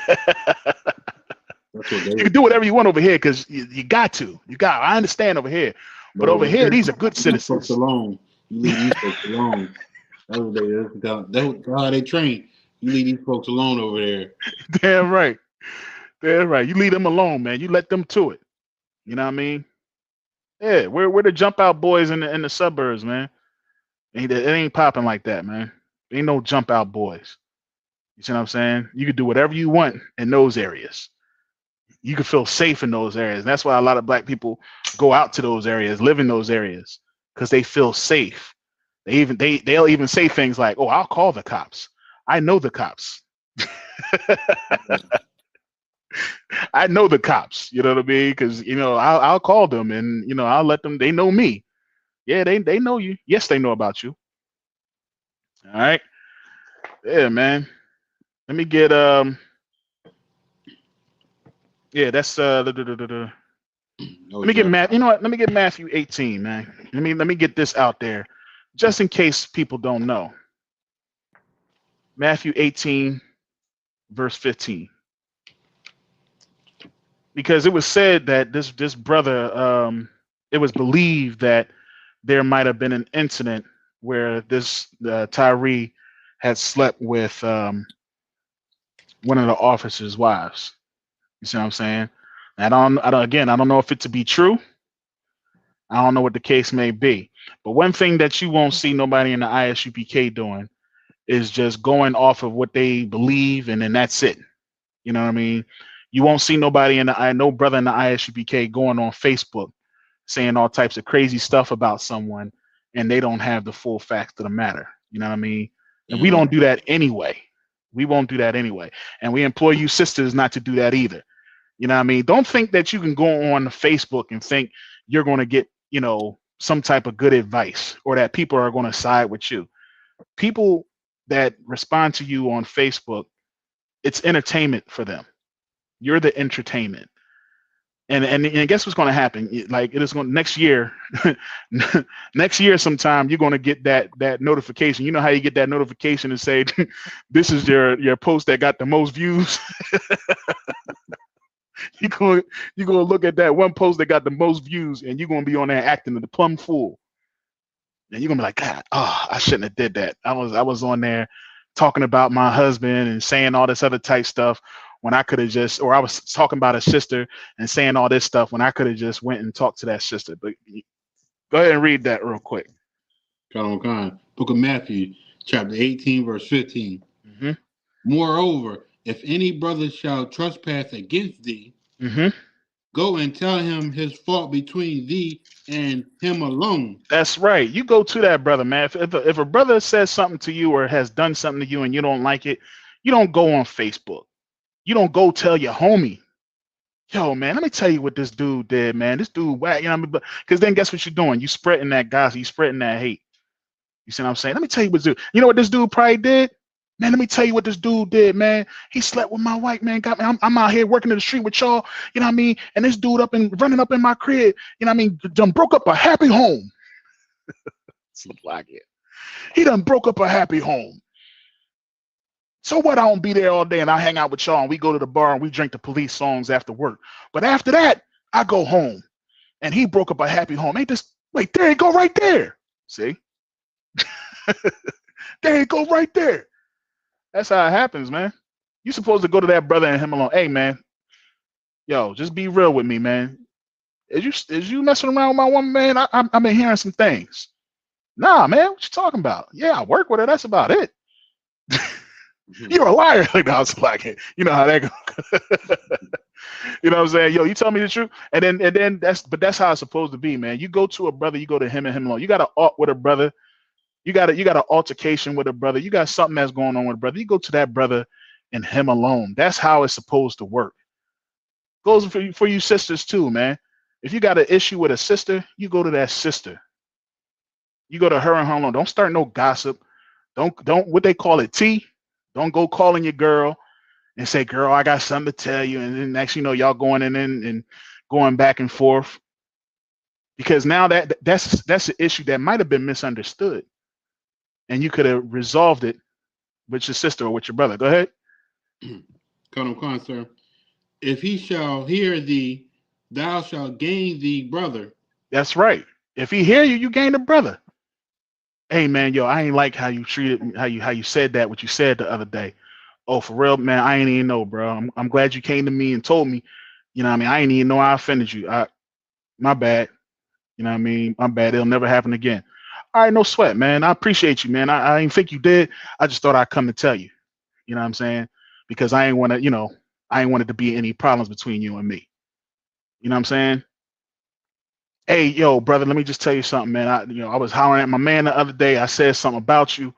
[SPEAKER 9] what they
[SPEAKER 8] You can do whatever you want over here because you got to. You got. I understand over here, but over here, these are good
[SPEAKER 9] these folks
[SPEAKER 8] citizens.
[SPEAKER 9] alone. You leave these folks alone. That's what that's how they train. You leave these folks alone over there.
[SPEAKER 8] Damn right. Damn right. You leave them alone, man. You let them to it. You know what I mean? Yeah, we're the jump out boys in the suburbs, man. It ain't popping like that, man. Ain't no jump out boys. You see what I'm saying? You can do whatever you want in those areas. You can feel safe in those areas. And that's why a lot of black people go out to those areas, live in those areas, because they feel safe. They'll even say things like, "Oh, I'll call the cops. I know the cops. I know the cops." You know what I mean? Because I'll call them and I'll let them. They know me. Yeah, they know you. Yes, they know about you. All right. Yeah, man. Let me get yeah, that's Let me get Matt. You know what? Let me get Matthew 18, man. Let me get this out there, just in case people don't know. Matthew 18, verse 15. Because it was said that this brother, it was believed that there might have been an incident where this Tyree had slept with one of the officers' wives. You see what I'm saying? I don't know if it to be true. I don't know what the case may be. But one thing that you won't see nobody in the ISUPK doing is just going off of what they believe, and then that's it. You know what I mean? You won't see nobody no brother in the ISUPK going on Facebook saying all types of crazy stuff about someone, and they don't have the full facts of the matter. You know what I mean? And we don't do that anyway. We won't do that anyway. And we implore you sisters not to do that either. You know what I mean? Don't think that you can go on Facebook and think you're going to get, some type of good advice, or that people are going to side with you. People that respond to you on Facebook, it's entertainment for them. You're the entertainment. And guess what's going to happen? Like, it is going next year. Next year sometime you're going to get that notification. You know how you get that notification and say, this is your post that got the most views. You're going to look at that one post that got the most views, and you're going to be on there acting the plumb fool. And you're going to be like, God, I shouldn't have did that. I was on there talking about my husband and saying all this other type stuff when I could have or I was talking about a sister and saying all this stuff when I could have just went and talked to that sister. But go ahead and read that real quick.
[SPEAKER 9] Book of Matthew, chapter 18, verse 15.
[SPEAKER 8] Mm-hmm.
[SPEAKER 9] Moreover, if any brother shall trespass against thee, go and tell him his fault between thee and him alone.
[SPEAKER 8] That's right. You go to that brother, man. If a brother says something to you or has done something to you and you don't like it, you don't go on Facebook. You don't go tell your homie, yo, man, let me tell you what this dude did, man. This dude whack, you know what I mean? Because then guess what you're doing? You spreading that gossip, you spreading that hate. You see what I'm saying? Let me tell you what this dude. You know what this dude probably did? Man, let me tell you what this dude did, man. He slept with my wife, man. Got me. I'm out here working in the street with y'all, you know what I mean? And this dude running up in my crib, you know what I mean? Done broke up a happy home. Something like it. He done broke up a happy home. So what? I don't be there all day and I hang out with y'all and we go to the bar and we drink the Police songs after work. But after that, I go home and he broke up a happy home. Ain't this? Wait, there you go right there. See? There you go right there. That's how it happens, man. You supposed to go to that brother and him alone. Hey, man. Yo, just be real with me, man. Is you messing around with my woman, man? I've been hearing some things. Nah, man. What you talking about? Yeah, I work with her. That's about it. You're a liar. Like, I was like, you know how that goes. You know what I'm saying? Yo, you tell me the truth. And then that's how it's supposed to be, man. You go to a brother, you go to him and him alone. You got to alt with a brother. You got an altercation with a brother. You got something that's going on with a brother. You go to that brother and him alone. That's how it's supposed to work. Goes for you sisters too, man. If you got an issue with a sister, you go to that sister. You go to her and her alone. Don't start no gossip. Don't what they call it, tea. Don't go calling your girl and say, girl, I got something to tell you. And then next, y'all going in and going back and forth. Because now that's an issue that might have been misunderstood. And you could have resolved it with your sister or with your brother. Go ahead.
[SPEAKER 9] Colonel Khan, sir. If he shall hear thee, thou shalt gain thee brother.
[SPEAKER 8] That's right. If he hear you, you gain a brother. Hey man, yo, I ain't like how you treated me, how you said that, what you said the other day. Oh, for real, man, I ain't even know, bro. I'm glad you came to me and told me. You know what I mean? I ain't even know I offended you. My bad. You know what I mean? My bad. It'll never happen again. All right, no sweat, man. I appreciate you, man. I didn't think you did. I just thought I'd come to tell you. You know what I'm saying? Because I ain't want to, I ain't wanted to be any problems between you and me. You know what I'm saying? Hey, yo, brother, let me just tell you something, man. I was hollering at my man the other day. I said something about you.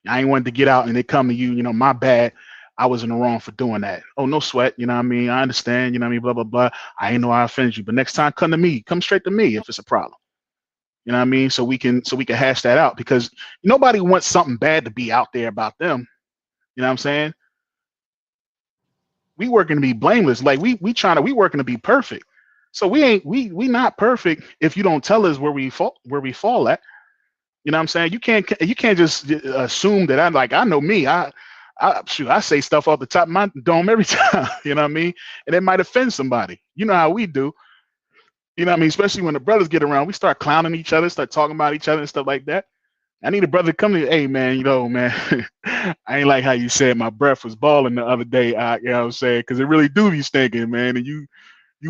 [SPEAKER 8] I ain't wanted to get out and they come to you. My bad. I was in the wrong for doing that. Oh, no sweat. You know what I mean? I understand. You know what I mean? Blah, blah, blah. I ain't know I offended you. But next time, come to me. Come straight to me if it's a problem. You know what I mean? So we can hash that out because nobody wants something bad to be out there about them. You know what I'm saying? We working to be blameless. Like we working to be perfect. So we not perfect if you don't tell us where we fall at. You know what I'm saying? You can't just assume that I know me. I say stuff off the top of my dome every time. You know what I mean? And it might offend somebody. You know how we do. You know what I mean? Especially when the brothers get around, we start clowning each other, start talking about each other and stuff like that. I need a brother to come to me. Hey man, man, I ain't like how you said my breath was balling the other day. You know what I'm saying? Because it really do be stinking, man. And you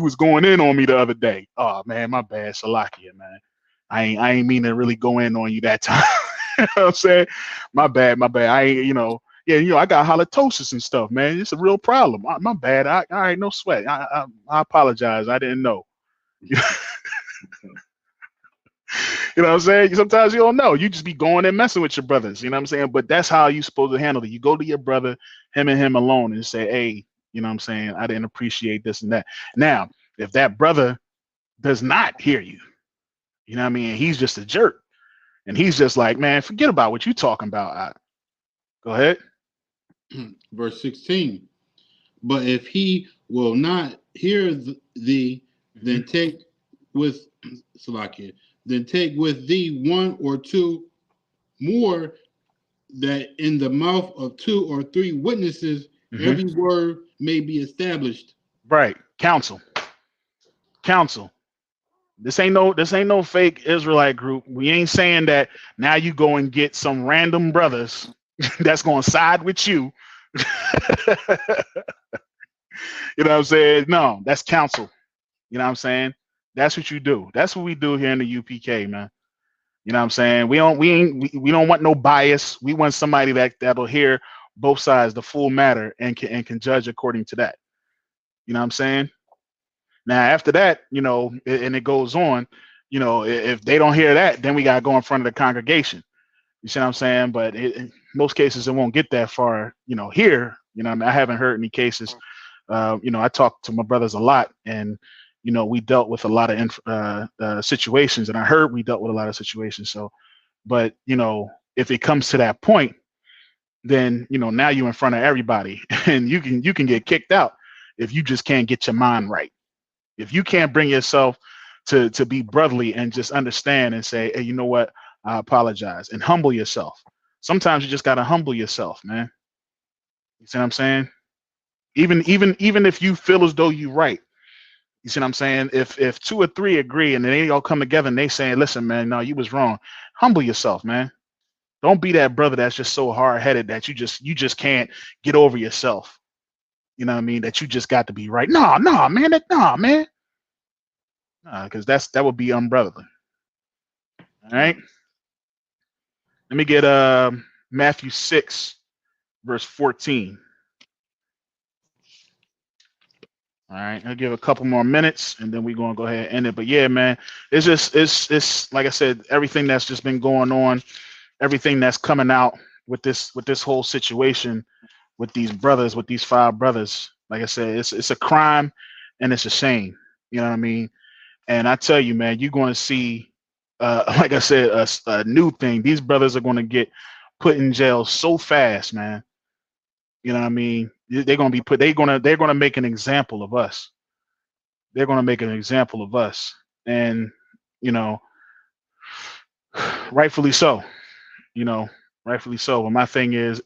[SPEAKER 8] was going in on me the other day. Oh man, my bad, Salakia, man. I ain't mean to really go in on you that time. You know what I'm saying? My bad. I ain't, yeah, I got halitosis and stuff, man. It's a real problem. My bad. All right, no sweat. I apologize. I didn't know. You know what I'm saying? Sometimes you don't know. You just be going and messing with your brothers. You know what I'm saying? But that's how you supposed to handle it. You go to your brother, him and him alone, and say, hey, you know what I'm saying? I didn't appreciate this and that. Now, if that brother does not hear you, you know what I mean? He's just a jerk. And he's just like, man, forget about what you talking about. Go ahead.
[SPEAKER 9] Verse 16. But if he will not hear thee, then take with Salakia, then take with thee one or two more, that in the mouth of two or three witnesses every word may be established.
[SPEAKER 8] Right. Counsel. This ain't no fake Israelite group. We ain't saying that now you go and get some random brothers that's gonna side with you. You know what I'm saying? No, that's counsel. You know what I'm saying? That's what you do. That's what we do here in the UPK, man. You know what I'm saying? We don't want no bias. We want somebody that'll hear both sides, the full matter, and can judge according to that. You know what I'm saying? Now after that, and it goes on, if they don't hear that, then we gotta go in front of the congregation. You see what I'm saying? But in most cases, it won't get that far. Here, I haven't heard any cases. I talk to my brothers a lot, and we dealt with a lot of situations, and I heard we dealt with a lot of situations. So, but if it comes to that point, then now you're in front of everybody, and you can get kicked out if you just can't get your mind right. If you can't bring yourself to be brotherly and just understand and say, hey, you know what? I apologize, and humble yourself. Sometimes you just gotta humble yourself, man. You see what I'm saying? Even if you feel as though you're right. You see what I'm saying? If two or three agree and they all come together and they saying, listen, man, no, you was wrong. Humble yourself, man. Don't be that brother that's just so hard-headed that you just can't get over yourself. You know what I mean? That you just got to be right. No, man. Because that would be unbrotherly. All right. Let me get Matthew 6, verse 14. All right, I'll give a couple more minutes and then we're gonna go ahead and end it. But yeah, man, it's like I said, everything that's just been going on, everything that's coming out with this whole situation with these brothers, with these 5 brothers. Like I said, it's a crime and it's a shame. You know what I mean? And I tell you, man, you're going to see, like I said, a new thing. These brothers are going to get put in jail so fast, man. You know what I mean? They're going to be put. They're going to make an example of us. They're going to make an example of us, and rightfully so. Rightfully so. But my thing is,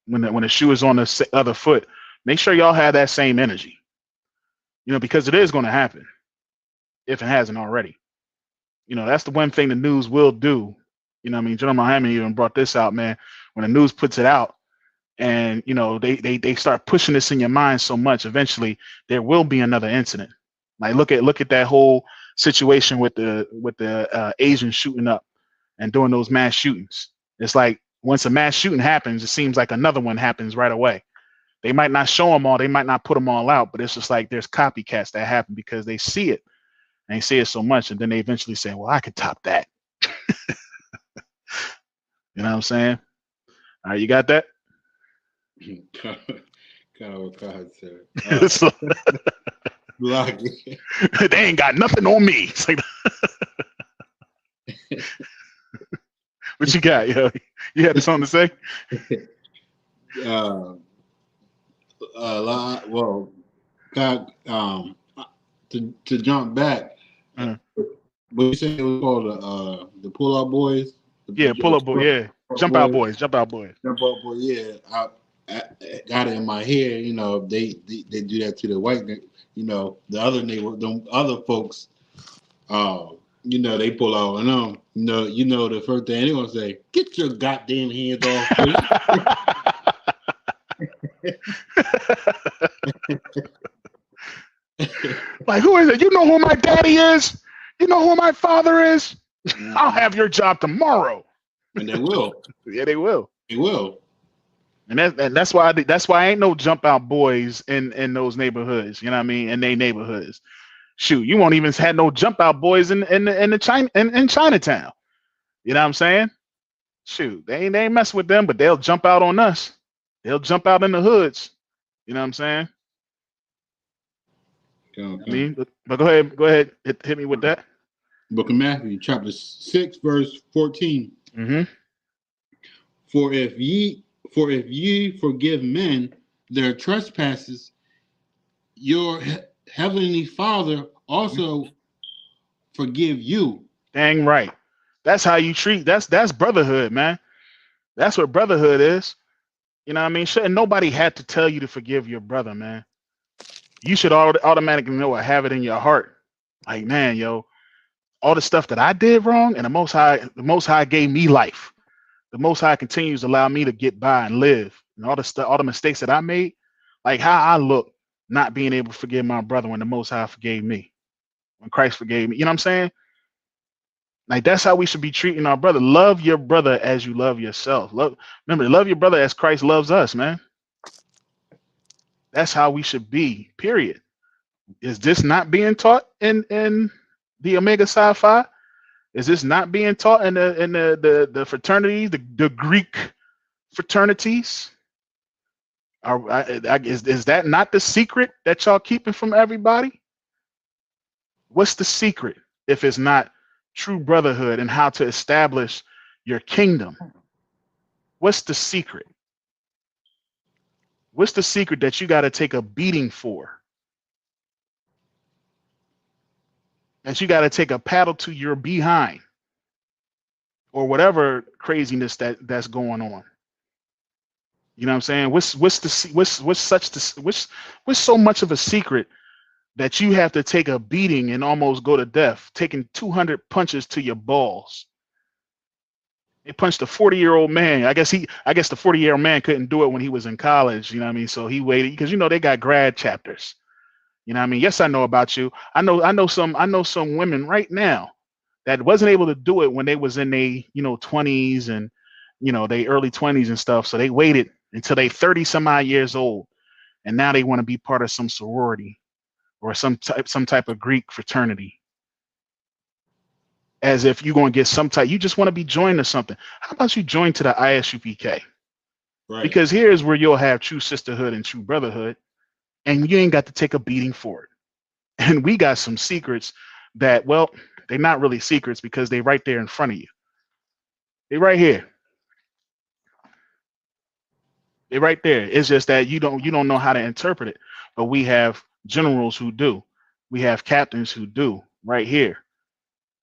[SPEAKER 8] when the shoe is on the other foot, make sure y'all have that same energy. Because it is going to happen if it hasn't already. That's the one thing the news will do. General Muhammad even brought this out, man. When the news puts it out, and they start pushing this in your mind so much, eventually there will be another incident. Like look at that whole situation with the Asians shooting up and doing those mass shootings. It's like once a mass shooting happens, it seems like another one happens right away. They might not show them all, they might not put them all out, but it's just like there's copycats that happen because they see it and they see it so much, and then they eventually say, "Well, I could top that." You know what I'm saying? All right, you got that?
[SPEAKER 9] God, sir.
[SPEAKER 8] So, they ain't got nothing on me. It's like, what you got, yo? You had something to say?
[SPEAKER 9] Well, God, to jump back, what you say it was called the Pull Out Boys?
[SPEAKER 8] Yeah, Pull Out Boys. Yeah, Jump Out Boys.
[SPEAKER 9] Jump Out Boys. Yeah, I got it in my head. They do that to the white, the other them other folks. They pull out on them. The first thing they gonna say, "Get your goddamn hands off me."
[SPEAKER 8] Like, who is it? You know who my daddy is? You know who my father is? I'll have your job tomorrow.
[SPEAKER 9] And they will.
[SPEAKER 8] Yeah, they will.
[SPEAKER 9] They will.
[SPEAKER 8] And that's why ain't no Jump Out Boys in those neighborhoods. You know what I mean? In their neighborhoods. Shoot, you won't even have no Jump Out Boys in Chinatown. You know what I'm saying? Shoot, they ain't mess with them, but they'll jump out on us. They'll jump out in the hoods. You know what I'm saying?
[SPEAKER 9] Okay.
[SPEAKER 8] But go ahead, hit me with that.
[SPEAKER 9] Book of Matthew, chapter 6, verse 14.
[SPEAKER 8] Mm-hmm.
[SPEAKER 9] For if ye forgive men their trespasses, your heavenly Father also forgive you.
[SPEAKER 8] Dang right. That's how you treat. That's brotherhood, man. That's what brotherhood is. You know what I mean? Shouldn't nobody have to tell you to forgive your brother, man. You should automatically know or have it in your heart. Like, man, yo, all the stuff that I did wrong, and the Most High gave me life. The Most High continues to allow me to get by and live. And all the mistakes that I made, like how I look not being able to forgive my brother when the Most High forgave me, when Christ forgave me. You know what I'm saying? Like, that's how we should be treating our brother. Love your brother as you love yourself. Remember, love your brother as Christ loves us, man. That's how we should be, period. Is this not being taught in the Omega Psi Phi? Is this not being taught in the fraternities, the Greek fraternities? Is that not the secret that y'all keeping from everybody? What's the secret if it's not true brotherhood and how to establish your kingdom? What's the secret? What's the secret that you got to take a beating for? That you got to take a paddle to your behind, or whatever craziness that's going on. You know what I'm saying? What's so much of a secret that you have to take a beating and almost go to death, taking 200 punches to your balls? They punched a 40-year-old man. I guess the 40-year-old man couldn't do it when he was in college. You know what I mean? So he waited because they got grad chapters. You know what I mean? Yes, I know about you. I know some women right now that wasn't able to do it when they was in their 20s and they early 20s and stuff. So they waited until they 30 some odd years old, and now they want to be part of some sorority or some type of Greek fraternity. As if you're going to get you just want to be joined to something. How about you join to the ISUPK? Right. Because here's where you'll have true sisterhood and true brotherhood, and you ain't got to take a beating for it. And we got some secrets that, well, they're not really secrets because they're right there in front of you. They're right here. They're right there. It's just that you don't know how to interpret it. But we have generals who do. We have captains who do right here.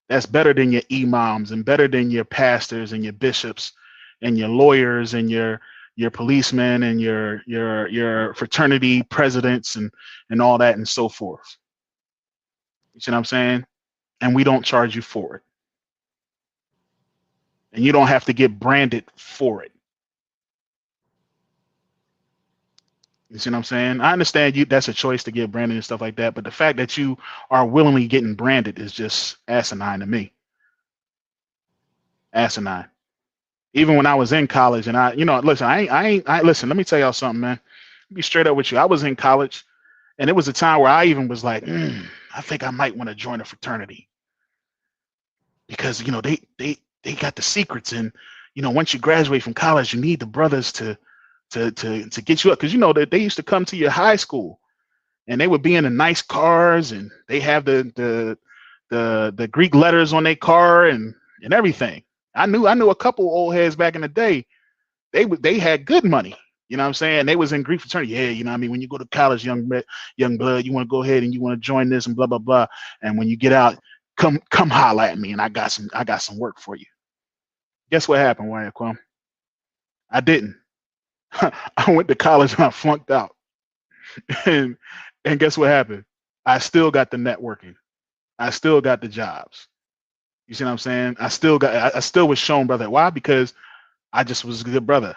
[SPEAKER 8] That's better than your imams and better than your pastors and your bishops and your lawyers and your your policemen and your fraternity presidents and all that and so forth. You see what I'm saying? And we don't charge you for it. And you don't have to get branded for it. You see what I'm saying? I understand that's a choice to get branded and stuff like that, but the fact that you are willingly getting branded is just asinine to me. Asinine. Even when I was in college and listen, listen, let me tell y'all something, man. Be straight up with you. I was in college and it was a time where I even was like, I think I might want to join a fraternity. Because, they got the secrets, and, once you graduate from college, you need the brothers to get you up. Because, they used to come to your high school and they would be in the nice cars and they have the Greek letters on their car and everything. I knew a couple old heads back in the day. They had good money. You know what I'm saying? They was in Greek fraternity. Yeah, you know what I mean? When you go to college, young blood, you want to go ahead and you want to join this and blah, blah, blah. And when you get out, come holler at me and I got some work for you. Guess what happened, Wyatt Kwam? I didn't. I went to college and I flunked out. and guess what happened? I still got the networking. I still got the jobs. You see what I'm saying? I still was shown brother. Why? Because I just was a good brother.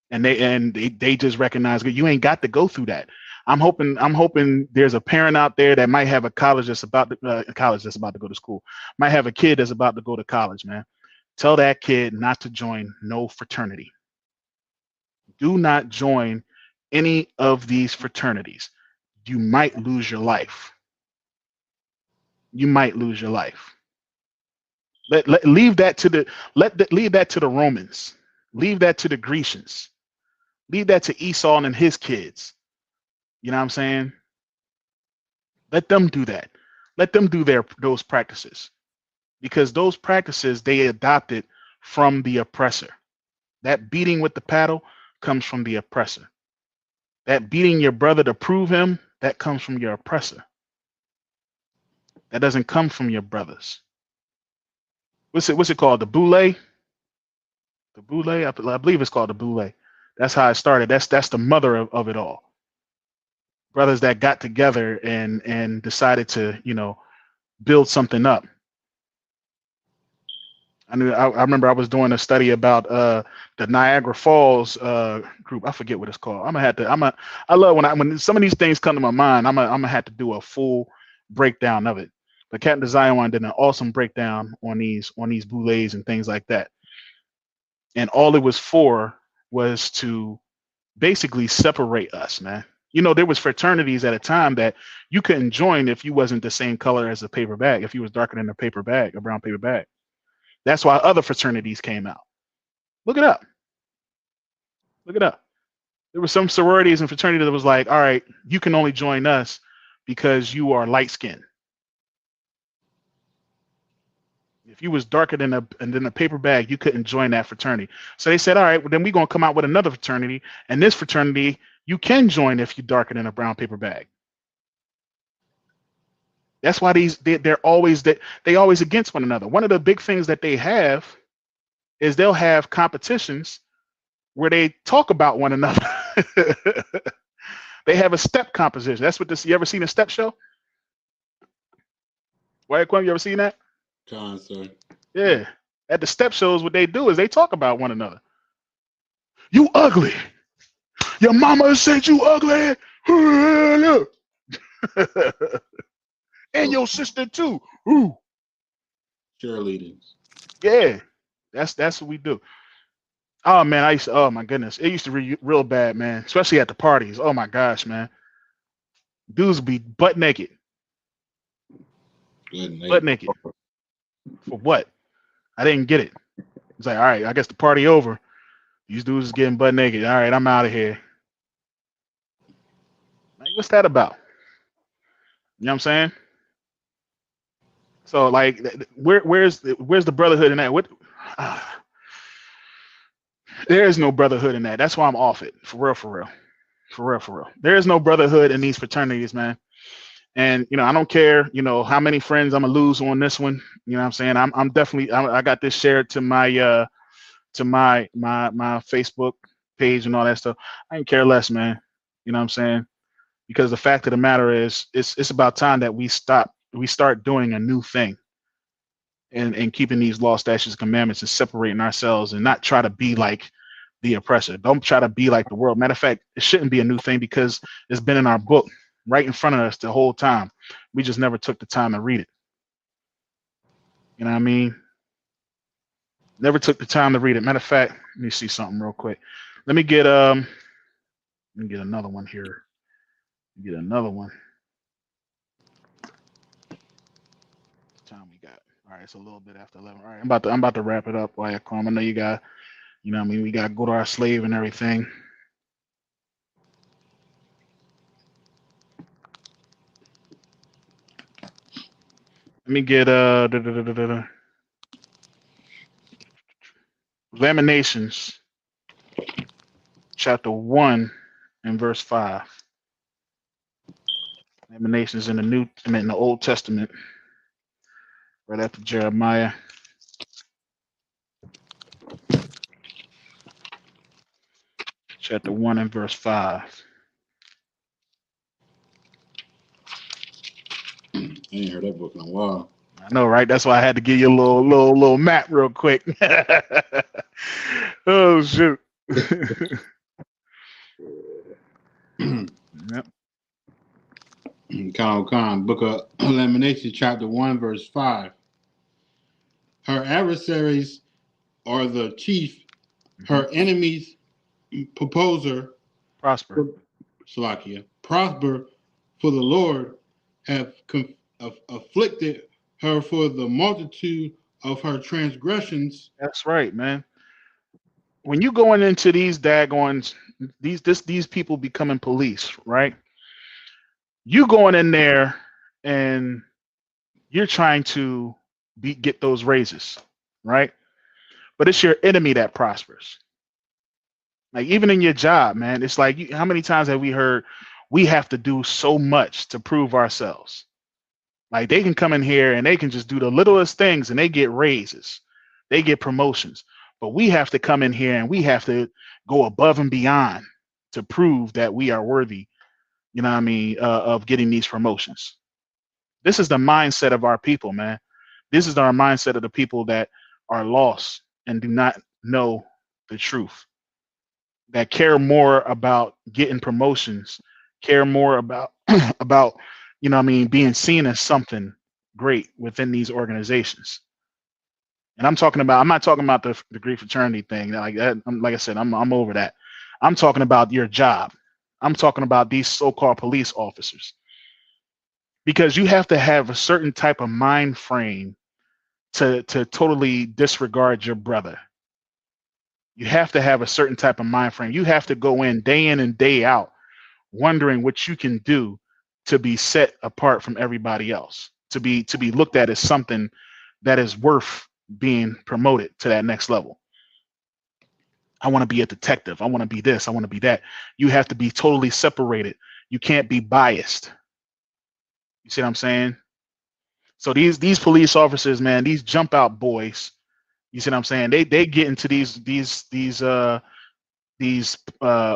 [SPEAKER 8] And they just recognize you ain't got to go through that. I'm hoping there's a parent out there that might have a college that's about to go to school, might have a kid that's about to go to college, man. Tell that kid not to join no fraternity. Do not join any of these fraternities. You might lose your life. You might lose your life. Leave that to the Romans. Leave that to the Grecians. Leave that to Esau and his kids. You know what I'm saying? Let them do that. Let them do those practices. Because those practices they adopted from the oppressor. That beating with the paddle comes from the oppressor. That beating your brother to prove him, that comes from your oppressor. That doesn't come from your brothers. What's it called? The boule? The boule? I believe it's called the boule. That's how it started. That's the mother of it all. Brothers that got together and decided to, build something up. I remember I was doing a study about the Niagara Falls group. I forget what it's called. I love when some of these things come to my mind, I'm gonna have to do a full breakdown of it. But Captain Zion did an awesome breakdown on these boulets and things like that. And all it was for was to basically separate us, man. There was fraternities at a time that you couldn't join if you wasn't the same color as a paper bag, if you was darker than a paper bag, a brown paper bag. That's why other fraternities came out. Look it up. Look it up. There were some sororities and fraternities that was like, all right, you can only join us because you are light skinned. If you was darker than a paper bag, you couldn't join that fraternity. So they said, all right, well, then we're going to come out with another fraternity. And this fraternity, you can join if you're darker than a brown paper bag. That's why they're always against one another. One of the big things that they have is they'll have competitions where they talk about one another. They have a step competition. That's what you ever seen a step show? Wyatt Kwam, you ever seen that?
[SPEAKER 9] Concert.
[SPEAKER 8] Yeah. At the step shows, what they do is they talk about one another. You ugly. Your mama said you ugly. And your sister too. Ooh.
[SPEAKER 9] Cheerleaders.
[SPEAKER 8] Yeah. That's what we do. Oh man, oh my goodness. It used to be real bad, man. Especially at the parties. Oh my gosh, man. Dudes would be butt naked. Butt naked. For what? I didn't get it. It's like, all right, I guess the party over. These dudes is getting butt naked. All right, I'm out of here. Like, what's that about? You know what I'm saying? So, like, where's the brotherhood in that? There is no brotherhood in that. That's why I'm off it. For real. There is no brotherhood in these fraternities, man. And I don't care, how many friends I'm gonna lose on this one. You know what I'm saying? I'm definitely I got this shared to my my Facebook page and all that stuff. I ain't care less, man. You know what I'm saying? Because the fact of the matter is, it's about time that we start doing a new thing, and keeping these law, statutes, commandments, and separating ourselves, and not try to be like the oppressor. Don't try to be like the world. Matter of fact, it shouldn't be a new thing because it's been in our book right in front of us the whole time. We just never took the time to read it. You know what I mean? Never took the time to read it. Matter of fact, let me see something real quick. Let me get another one here. Get another one. Time we got. All right, it's a little bit after 11. All right, I'm about to wrap it up while you're calm. I know you got, you know what I mean, we got to go to our slave and everything. Let me get Lamentations chapter 1 and verse 5. Lamentations in the Old Testament, right after Jeremiah. Chapter 1 and verse 5.
[SPEAKER 9] I ain't heard that book in a while.
[SPEAKER 8] I know, right? That's why I had to give you a little map real quick. Oh shoot. Yep.
[SPEAKER 9] Khan, Book of Lamentations, chapter 1, verse 5. Her adversaries are the chief, her enemies proposer
[SPEAKER 8] Prosper.
[SPEAKER 9] Salakia, prosper, for the Lord have afflicted her for the multitude of her transgressions.
[SPEAKER 8] That's right, man. When you going into these daggons, these people becoming police, right? You going in there and you're trying to get those raises, right? But it's your enemy that prospers. Like even in your job, man, it's like how many times have we heard we have to do so much to prove ourselves? Like they can come in here and they can just do the littlest things and they get raises, they get promotions. But we have to come in here and we have to go above and beyond to prove that we are worthy, you know what I mean, of getting these promotions. This is the mindset of our people, man. This is our mindset of the people that are lost and do not know the truth, that care more about getting promotions, care more about about, you know what I mean, being seen as something great within these organizations. And I'm not talking about the Greek fraternity thing. Like that, like I said, I'm over that. I'm talking about your job. I'm talking about these so-called police officers. Because you have to have a certain type of mind frame to totally disregard your brother. You have to have a certain type of mind frame. You have to go in and day out, wondering what you can do to be set apart from everybody else, to be looked at as something that is worth being promoted to that next level. I want to be a detective. I want to be this. I want to be that. You have to be totally separated. You can't be biased. You see what I'm saying? So these police officers, man, these jump out boys. You see what I'm saying? They get into these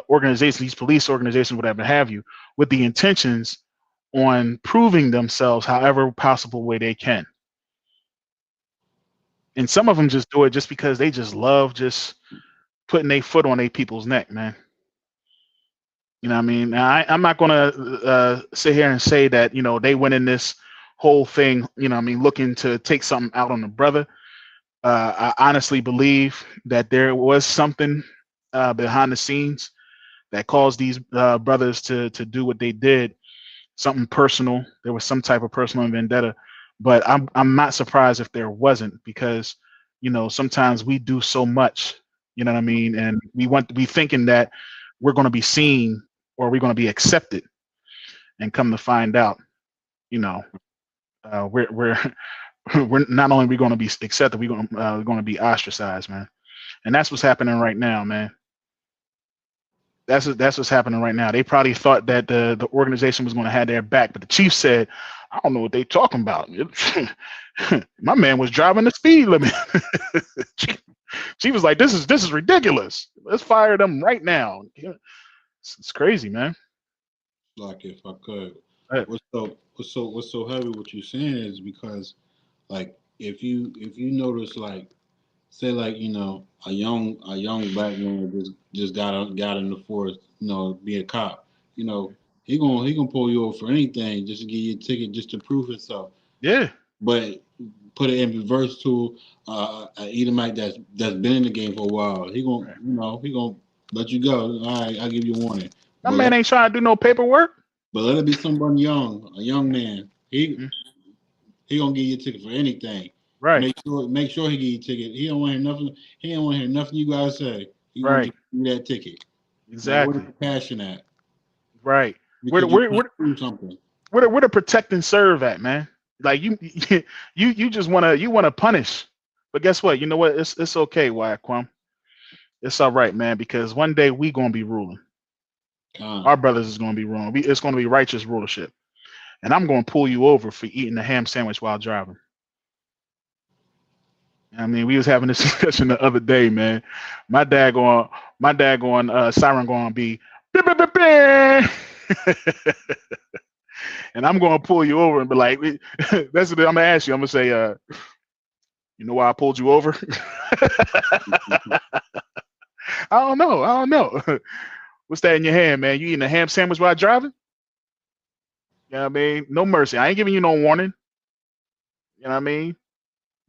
[SPEAKER 8] organizations, these police organizations, whatever have you, with the intentions on proving themselves however possible way they can. And some of them just do it just because they just love just putting their foot on their people's neck, man. You know what I mean? Now, I'm not going to sit here and say that, you know, they went in this whole thing, you know what I mean, looking to take something out on the brother. I honestly believe that there was something behind the scenes that caused these brothers to do what they did, something personal. There was some type of personal vendetta. But I'm not surprised if there wasn't, because, you know, sometimes we do so much, you know what I mean, and we thinking that we're going to be seen or we're going to be accepted, and come to find out, you know, we're not only we going to be accepted, we're going to be ostracized, man, and that's what's happening right now, man. That's what's happening right now. They probably thought that the organization was going to have their back, but the chief said, I don't know what they talking about. My man was driving the speed limit. She was like, "This is ridiculous. Let's fire them right now." Yeah, it's crazy, man.
[SPEAKER 9] Like if I could,
[SPEAKER 8] Right.
[SPEAKER 9] what's so heavy? What you're saying is because like if you notice like say like a young black man just got in the force, be a cop, he gonna pull you over for anything just to get you a ticket just to prove himself.
[SPEAKER 8] Yeah,
[SPEAKER 9] But put it in reverse to an Edomite that's been in the game for a while.
[SPEAKER 8] right.
[SPEAKER 9] He gonna let you go. All right, I'll give you a warning.
[SPEAKER 8] My
[SPEAKER 9] But
[SPEAKER 8] man ain't trying to do no paperwork.
[SPEAKER 9] let it be someone young, a young man. He
[SPEAKER 8] Mhm.
[SPEAKER 9] he gonna give you a ticket for anything.
[SPEAKER 8] Right,
[SPEAKER 9] Make sure he give you a ticket. He don't want to hear nothing. He don't want to hear nothing you gotta say. He gonna
[SPEAKER 8] right,
[SPEAKER 9] give you that ticket. Now where's
[SPEAKER 8] exactly.
[SPEAKER 9] the passion at?
[SPEAKER 8] Right. Where
[SPEAKER 9] Because you
[SPEAKER 8] where
[SPEAKER 9] want
[SPEAKER 8] where
[SPEAKER 9] to prove something.
[SPEAKER 8] where the protect and serve at, man? Like you just wanna punish. But guess what? You know what? It's okay, Wyatt Kwam. It's all right, man, because one day we gonna be ruling.
[SPEAKER 9] Con.
[SPEAKER 8] Our brothers is gonna be ruling. It's gonna be righteous rulership. And I'm gonna pull you over for eating a ham sandwich while driving. I mean, we was having this discussion the other day, man. My dad going, siren going to be, beep, beep, beep, beep. And I'm going to pull you over and be like, that's what I'm gonna ask you. I'm gonna say, you know why I pulled you over? I don't know. What's that in your hand, man? You eating a ham sandwich while driving? You know what I mean? No mercy. I ain't giving you no warning. You know what I mean?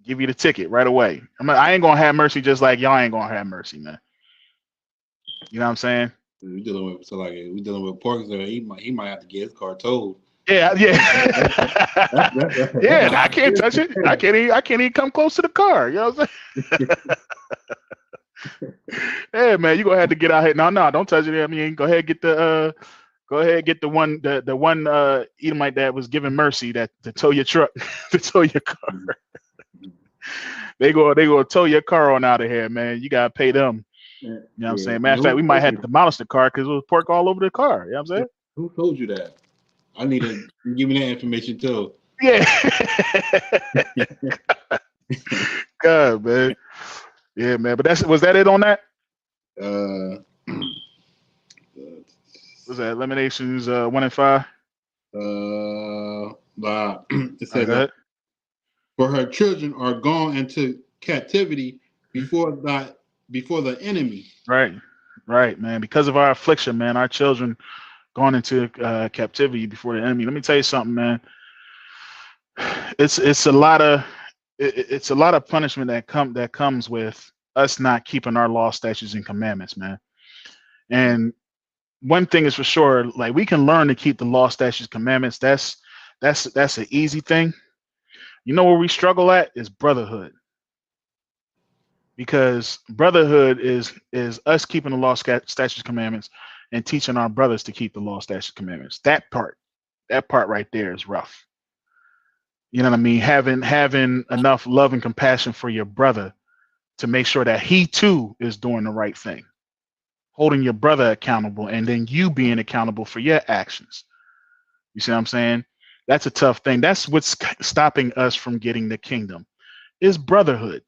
[SPEAKER 8] Give you the ticket right away. I ain't gonna have mercy just like y'all ain't gonna have mercy, man. You know what I'm saying?
[SPEAKER 9] We dealing with Parker. So he might have to get his car towed.
[SPEAKER 8] Yeah, yeah. Yeah, I can't
[SPEAKER 9] That's
[SPEAKER 8] touch it. I can't even come close to the car. You know what I'm saying? Hey man, you gonna have to get out here. No, don't touch it. I mean, go ahead and get the one Edomite that was giving mercy that to tow your truck, to tow your car. They go tow your car on out of here, man. You gotta pay them. You know what I'm saying? Matter of fact, we might have to demolish the car because it was pork all over the car. You know what I'm saying?
[SPEAKER 9] Who told you that? I need to give me that information too.
[SPEAKER 8] Yeah. God, man. Yeah, man. But was that it on that? Was that eliminations 1 and 5?
[SPEAKER 9] But it
[SPEAKER 8] All right,
[SPEAKER 9] says
[SPEAKER 8] go ahead.
[SPEAKER 9] for her children are gone into captivity before the enemy.
[SPEAKER 8] Right, man. Because of our affliction, man, our children gone into captivity before the enemy. Let me tell you something, man. It's a lot of punishment that comes with us not keeping our law, statutes, and commandments, man. And one thing is for sure, like we can learn to keep the law, statutes, commandments. That's an easy thing. You know where we struggle at is brotherhood. Because brotherhood is us keeping the law, statutes, commandments, and teaching our brothers to keep the law, statutes, commandments. That part right there is rough. You know what I mean? Having enough love and compassion for your brother to make sure that he too is doing the right thing, holding your brother accountable, and then you being accountable for your actions. You see what I'm saying? That's a tough thing. That's what's stopping us from getting the kingdom is brotherhood.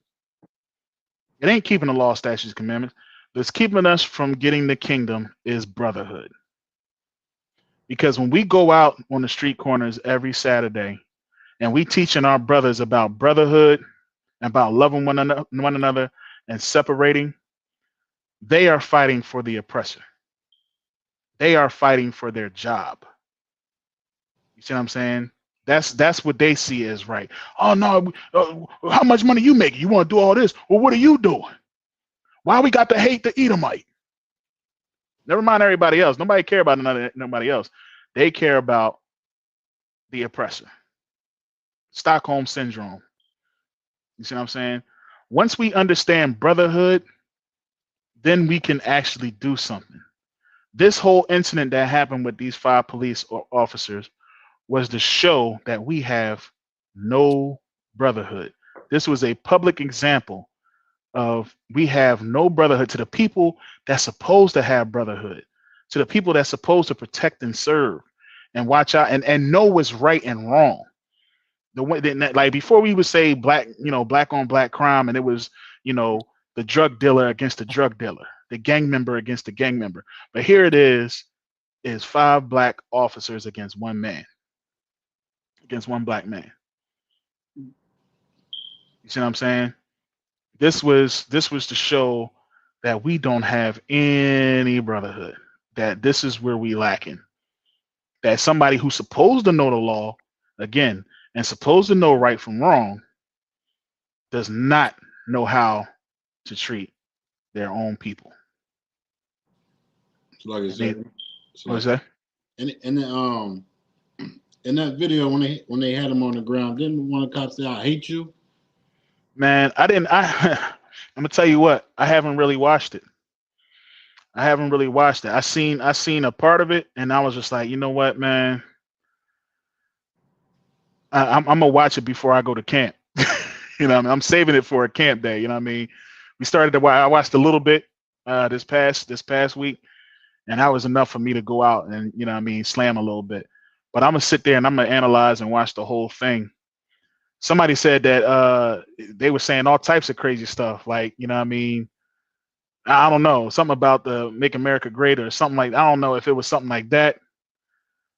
[SPEAKER 8] It ain't keeping the law, statutes, commandments. What's keeping us from getting the kingdom is brotherhood. Because when we go out on the street corners every Saturday and we teaching our brothers about brotherhood and about loving one another and separating, they are fighting for the oppressor. They are fighting for their job. You see what I'm saying? That's what they see as right. Oh no, how much money you making? You want to do all this? Well, what are you doing? Why we got to hate the Edomite? Never mind everybody else. Nobody care about nobody else. They care about the oppressor. Stockholm syndrome. You see what I'm saying? Once we understand brotherhood, then we can actually do something. This whole incident that happened with these 5 police officers was to show that we have no brotherhood. This was a public example of we have no brotherhood to the people that's supposed to have brotherhood, to the people that's supposed to protect and serve and watch out and know what's right and wrong. The way that, like before we would say black on black crime and it was, the drug dealer against the drug dealer, the gang member against the gang member. But here it is 5 black officers against one man, against one black man. You see what I'm saying? This was to show that we don't have any brotherhood. That this is where we lacking. That somebody who's supposed to know the law, again, and supposed to know right from wrong, does not know how to treat their own people.
[SPEAKER 9] So like I said,
[SPEAKER 8] What was that?
[SPEAKER 9] In that video when they had him on the ground, didn't one of the cops say, "I hate you"?
[SPEAKER 8] Man, I'm gonna tell you what, I haven't really watched it. I seen a part of it, and I was just like, you know what, man, I'm gonna watch it before I go to camp. You know what I mean? I'm saving it for a camp day. You know what I mean? I watched a little bit this past week, and that was enough for me to go out and, you know what I mean, slam a little bit. But I'm gonna sit there and I'm gonna analyze and watch the whole thing. Somebody said that they were saying all types of crazy stuff, like, you know what I mean, I don't know, something about the Make America Great or something like, I don't know if it was something like that.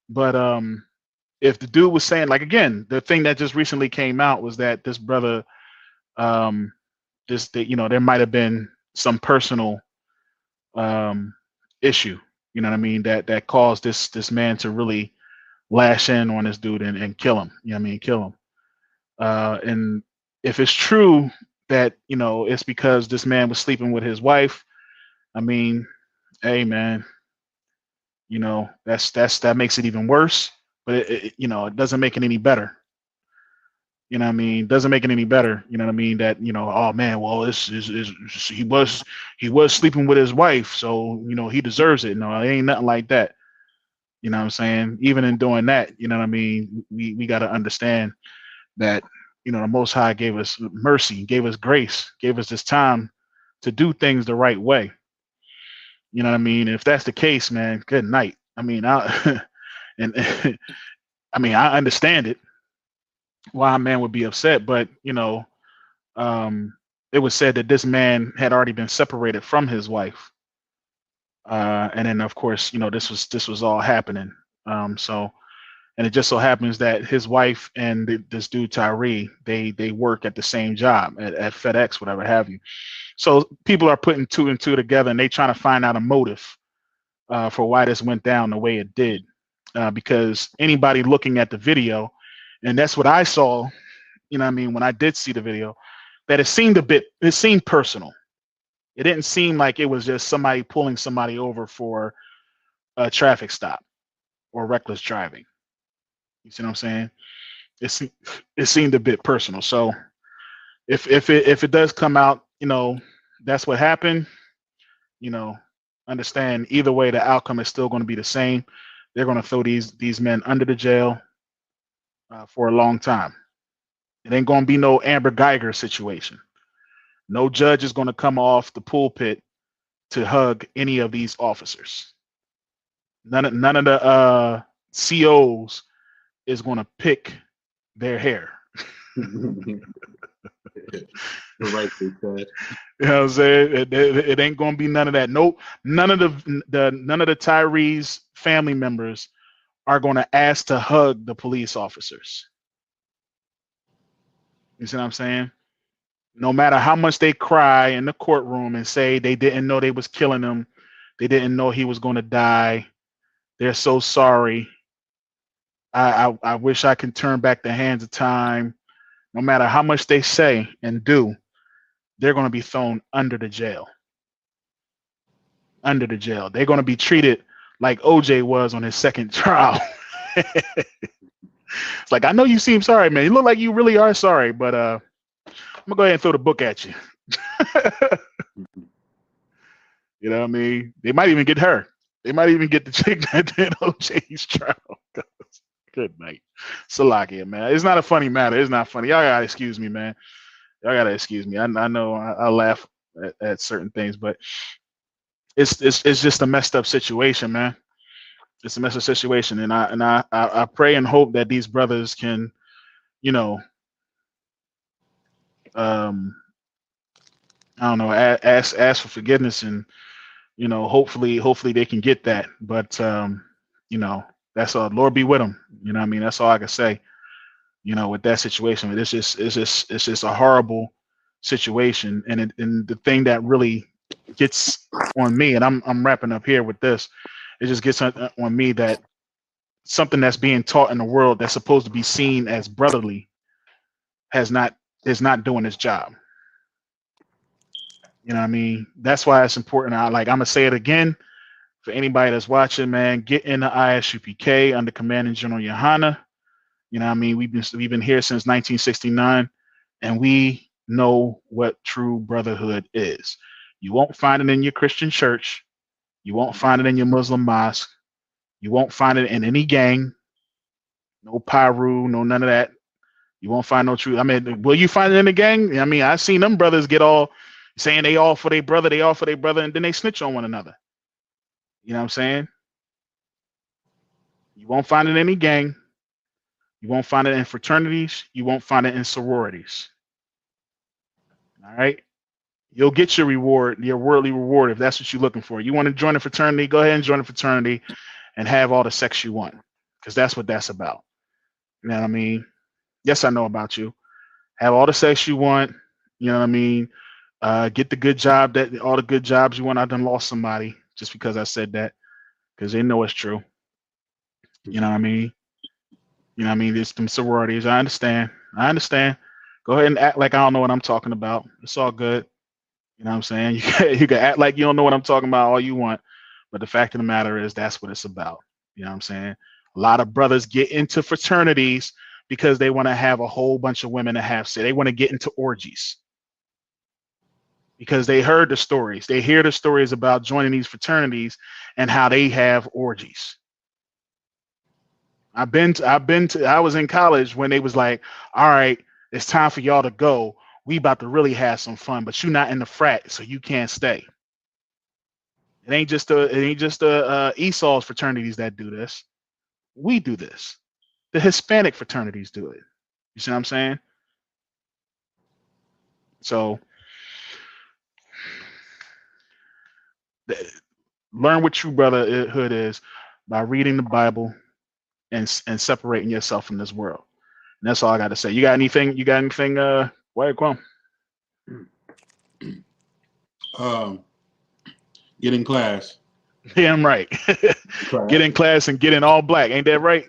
[SPEAKER 8] But if the dude was saying, like, again, the thing that just recently came out was that this brother, there might have been some personal issue, you know what I mean, that caused this man to really lash in on this dude and kill him. You know what I mean, kill him. And if it's true that, you know, it's because this man was sleeping with his wife, I mean, hey man, you know, that makes it even worse. But you know, it doesn't make it any better. You know what I mean? It doesn't make it any better. You know what I mean? That, you know, oh man, well, he was sleeping with his wife, so, you know, he deserves it. No, it ain't nothing like that. You know what I'm saying? Even in doing that, you know what I mean? We got to understand that, you know, the Most High gave us mercy, gave us grace, gave us this time to do things the right way. You know what I mean? If that's the case, man, good night. I mean, and I mean, I understand it, why a man would be upset, but, you know, it was said that this man had already been separated from his wife, and then of course, you know, this was all happening. And it just so happens that his wife and this dude Tyree, they work at the same job at FedEx, whatever have you. So people are putting 2 and 2 together, and they trying to find out a motive for why this went down the way it did. Because anybody looking at the video, and that's what I saw, you know what I mean, when I did see the video, that it seemed personal. It didn't seem like it was just somebody pulling somebody over for a traffic stop or reckless driving. You see what I'm saying? It seemed a bit personal. So if it does come out, you know, that's what happened, you know, understand either way the outcome is still going to be the same. They're going to throw these men under the jail for a long time. It ain't going to be no Amber Geiger situation. No judge is going to come off the pulpit to hug any of these officers. None of the COs is going to pick their hair.
[SPEAKER 9] Right, said.
[SPEAKER 8] You know what I'm saying? It ain't going to be none of that. Nope. None of the Tyree's family members are going to ask to hug the police officers. You see what I'm saying? No matter how much they cry in the courtroom and say they didn't know they was killing him, they didn't know he was going to die, they're so sorry. I wish I could turn back the hands of time. No matter how much they say and do, they're going to be thrown under the jail. Under the jail. They're going to be treated like OJ was on his second trial. It's like, I know you seem sorry, man. You look like you really are sorry, but I'm gonna go ahead and throw the book at you. You know what I mean? They might even get her. They might even get the chick that did OJ's trial. Good night. Salakia, man. It's not a funny matter. It's not funny. Y'all gotta excuse me, man. Y'all gotta excuse me. I know I laugh at certain things, but it's just a messed up situation, man. It's a messed up situation, and I pray and hope that these brothers can, you know, I don't know, ask for forgiveness, and hopefully they can get that. But that's all. Lord be with them. I mean, that's all I can say. With that situation, but it's just a horrible situation, and the thing that really gets on me, and I'm wrapping up here with this, it just gets on me that something that's being taught in the world that's supposed to be seen as brotherly is not doing its job. What I mean? That's why it's important. I'm gonna say it again for anybody that's watching, man. Get in the ISUPK under Commanding General Yohana. What I mean? We've been here since 1969, and we know what true brotherhood is. You won't find it in your Christian church. You won't find it in your Muslim mosque. You won't find it in any gang. No Pyru, no none of that. You won't find no truth. I mean, will you find it in the gang? I mean, I've seen them brothers get all saying they all for their brother, and then they snitch on one another. You know what I'm saying? You won't find it in any gang. You won't find it in fraternities. You won't find it in sororities. All right? You'll get your reward, your worldly reward, if that's what you're looking for. You want to join a fraternity, go ahead and join a fraternity and have all the sex you want, because that's what that's about. You know what I mean? Yes, I know about you. Have all the sex you want. You know what I mean? Get the good job, all the good jobs you want. I done lost somebody just because I said that, because they know it's true. You know what I mean? There's some sororities. I understand. Go ahead and act like I don't know what I'm talking about. It's all good. You know what I'm saying? You can act like you don't know what I'm talking about all you want, but the fact of the matter is that's what it's about. You know what I'm saying? A lot of brothers get into fraternities because they want to have a whole bunch of women to have sex. They want to get into orgies because they heard the stories. They hear the stories about joining these fraternities and how they have orgies. I was in college when they was like, all right, it's time for y'all to go. We about to really have some fun, but you're not in the frat, so you can't stay. It ain't just the Esau's fraternities that do this. We do this. The Hispanic fraternities do it. You see what I'm saying? So learn what true brotherhood is by reading the Bible and separating yourself from this world. And that's all I got to say. You got anything? Wyatt Kwam?
[SPEAKER 9] Get in class.
[SPEAKER 8] Damn right. Get in class and get in all black. Ain't that right?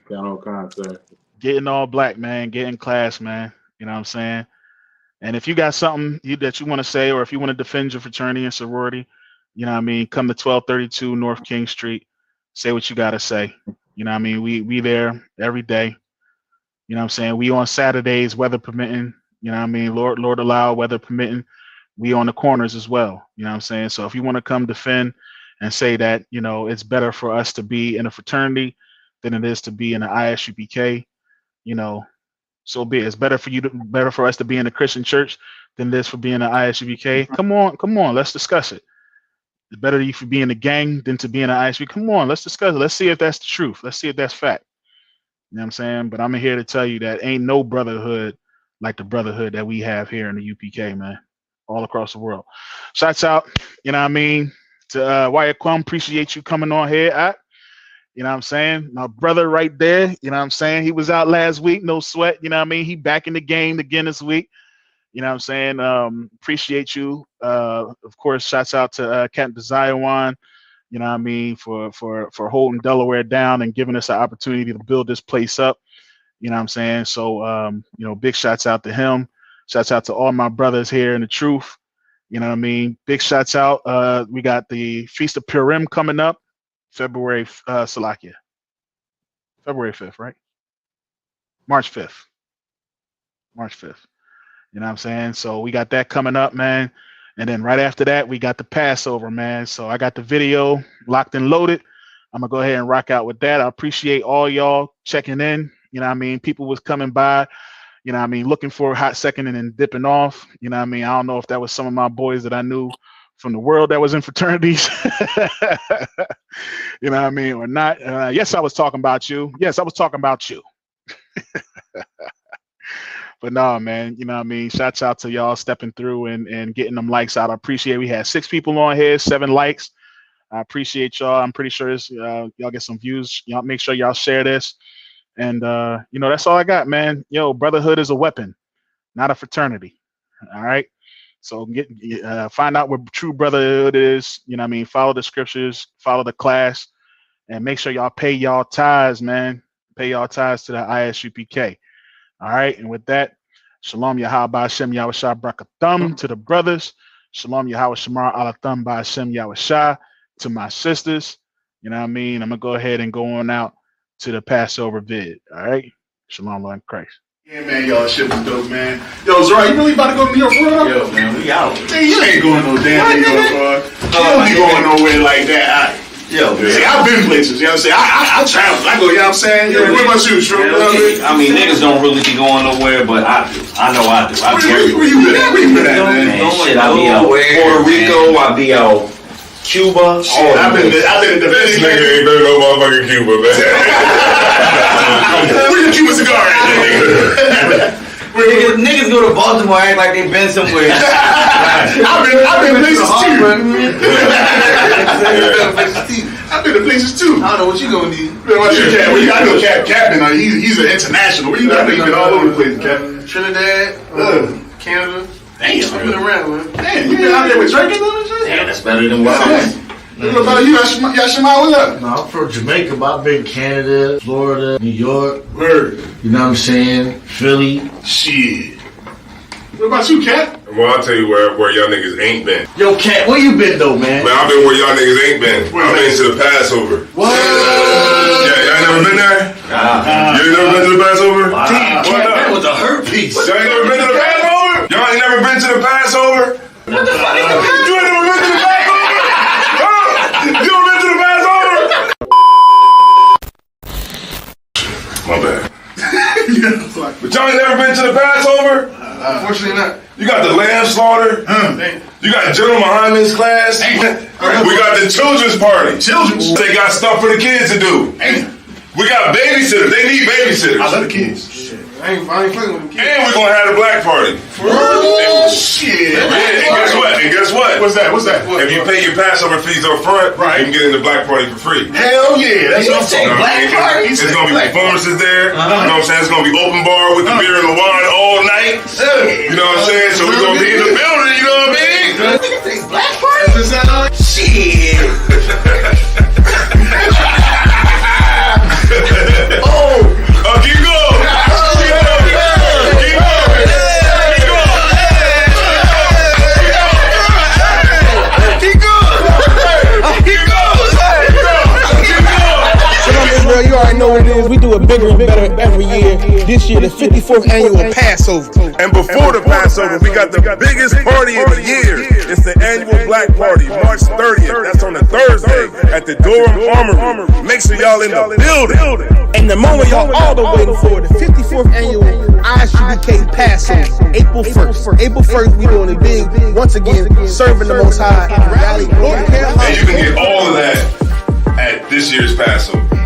[SPEAKER 9] Got all kinds of.
[SPEAKER 8] Get in all black, man. Get in class, man. You know what I'm saying? And if you got something that you want to say, or if you want to defend your fraternity and sorority, you know what I mean, come to 1232 North King Street. Say what you got to say. You know what I mean? We there every day. You know what I'm saying? We on Saturdays, weather permitting. You know what I mean? Lord allow, weather permitting. We on the corners as well. You know what I'm saying? So if you want to come defend and say that, it's better for us to be in a fraternity than it is to be in an ISUPK, so be it. It's better for us to be in a Christian church than it is for being an ISUPK. Come on, let's discuss it. It's better for being a gang than to be in an ISUPK. Come on, let's discuss it. Let's see if that's the truth. Let's see if that's fact. You know what I'm saying? But I'm here to tell you that ain't no brotherhood like the brotherhood that we have here in the UPK, man, all across the world. Shouts out, you know what I mean, to Wyatt Kwam. Appreciate you coming on here. You know what I'm saying? My brother right there, you know what I'm saying? He was out last week, no sweat. You know what I mean? He back in the game again this week. You know what I'm saying? Appreciate you. Of course, shouts out to Captain Zion, you know what I mean, for holding Delaware down and giving us an opportunity to build this place up. You know what I'm saying? So, big shouts out to him. Shouts out to all my brothers here in the truth. You know what I mean? Big shouts out. We got the Feast of Purim coming up. February 5th, right? March 5th. You know what I'm saying? So we got that coming up, man. And then right after that, we got the Passover, man. So I got the video locked and loaded. I'm going to go ahead and rock out with that. I appreciate all y'all checking in. You know what I mean? People was coming by, you know what I mean, looking for a hot second and then dipping off. You know what I mean? I don't know if that was some of my boys that I knew from the world that was in fraternities, you know what I mean, or not. Yes, I was talking about you. But But no, man, you know what I mean? Shouts out to y'all stepping through and getting them likes out. I appreciate it. We had 6 people on here, 7 likes. I appreciate y'all. I'm pretty sure this, y'all get some views. Y'all make sure y'all share this. And, you know, that's all I got, man. Yo, brotherhood is a weapon, not a fraternity. All right. So find out what true brotherhood is. You know what I mean? Follow the scriptures, follow the class, and make sure y'all pay y'all tithes, man. Pay y'all tithes to the ISUPK. All right. And with that, Shalom Yahweh Hashem Yahushua Brakathum to the brothers. Shalom Yahweh Shamar Alathum by Hashem Yahushua to my sisters. You know what I mean? I'm going to go ahead and go on out to the Passover vid. All right. Shalom, Lord in Christ.
[SPEAKER 1] Yeah, man, y'all shit was dope, man. Yo, Zara, you really about to go to New York for real?
[SPEAKER 2] Yo, man, we out.
[SPEAKER 1] Man, you ain't going no damn New York, bro. You don't be going nowhere like that.
[SPEAKER 2] Yo, man.
[SPEAKER 1] See, I've been places, you know what I'm saying? I travel. I go, you know what I'm saying?
[SPEAKER 2] Yeah,
[SPEAKER 1] what about you, Shrew?
[SPEAKER 2] I mean, niggas don't really be going nowhere, but I do. I know I do.
[SPEAKER 1] Where you been at? Where you been at, man?
[SPEAKER 2] Shit, I be out Puerto Rico. I be out Cuba.
[SPEAKER 1] Shit, I've been in the
[SPEAKER 3] This nigga ain't been to no motherfucking Cuba, man.
[SPEAKER 1] Where's your Cuban cigar at?
[SPEAKER 2] Niggas go to Baltimore act like they been somewhere.
[SPEAKER 1] I've been places too. I've been to places too.
[SPEAKER 7] I don't know what you gonna need.
[SPEAKER 1] Man, what's your Cap? I know Captain. He's an international. Where you got? You've been all over the place, Captain.
[SPEAKER 7] Trinidad, Canada.
[SPEAKER 1] Damn,
[SPEAKER 7] I've been around, man.
[SPEAKER 1] Damn, you been out there with drinking and shit?
[SPEAKER 2] Damn, that's better than what I was.
[SPEAKER 1] What about you, Yashima? What's up?
[SPEAKER 5] No, I'm from Jamaica, but I've been Canada, Florida, New York.
[SPEAKER 1] Word.
[SPEAKER 5] You know what I'm saying? Philly.
[SPEAKER 1] Shit. What about you, Cap?
[SPEAKER 3] Well, I'll tell you where y'all niggas ain't been.
[SPEAKER 5] Yo, Cat, where you been though, man?
[SPEAKER 3] Man, I've been where y'all niggas ain't been. I've been to the Passover.
[SPEAKER 5] What?
[SPEAKER 3] Yeah, y'all never been there? You ain't never been to the Passover?
[SPEAKER 5] Damn,
[SPEAKER 3] What
[SPEAKER 5] Cat,
[SPEAKER 3] up?
[SPEAKER 5] that was a hurt piece.
[SPEAKER 3] Y'all ain't never been to the Passover? Y'all ain't never been to the Passover? What the fuck is the Passover? You ain't never been to the Passover? Huh? You ever been to the Passover? My bad. But y'all ain't never been to the Passover?
[SPEAKER 7] Unfortunately not.
[SPEAKER 3] You got the lamb slaughter. You got General Muhammad's class. We got the children's party.
[SPEAKER 1] Children's?
[SPEAKER 3] They got stuff for the kids to do. We got babysitters. They need babysitters.
[SPEAKER 1] I love the kids.
[SPEAKER 7] I ain't fucking with them kids.
[SPEAKER 3] And we're going to have a black party.
[SPEAKER 1] Oh, shit.
[SPEAKER 3] And guess what?
[SPEAKER 1] What's that?
[SPEAKER 3] If you pay your Passover fees up front, you can get in the black party for free.
[SPEAKER 1] Hell yeah. That's what I'm saying.
[SPEAKER 2] Black party?
[SPEAKER 3] It's going to be performances there. You know what I'm saying? It's going to be open bar with the beer and the wine all night. You know what I'm saying? So we're going to be in the building, you know what I mean?
[SPEAKER 2] Black party? Shit.
[SPEAKER 3] Keep going.
[SPEAKER 4] Israel, you already know what it is. We do it bigger and better every year. This year, the 54th annual Passover.
[SPEAKER 3] And before the Passover, we got the biggest party of the year. It's the annual Black Party, March 30th. That's on a Thursday at the Durham Armory. Make sure y'all in the building.
[SPEAKER 4] And the moment y'all all been waiting for, the 54th annual ISUPK Passover, April 1st. April 1st, we doing it big. Once again, serving the Most High in Raleigh, North Carolina.
[SPEAKER 3] And you can get all of that at this year's Passover.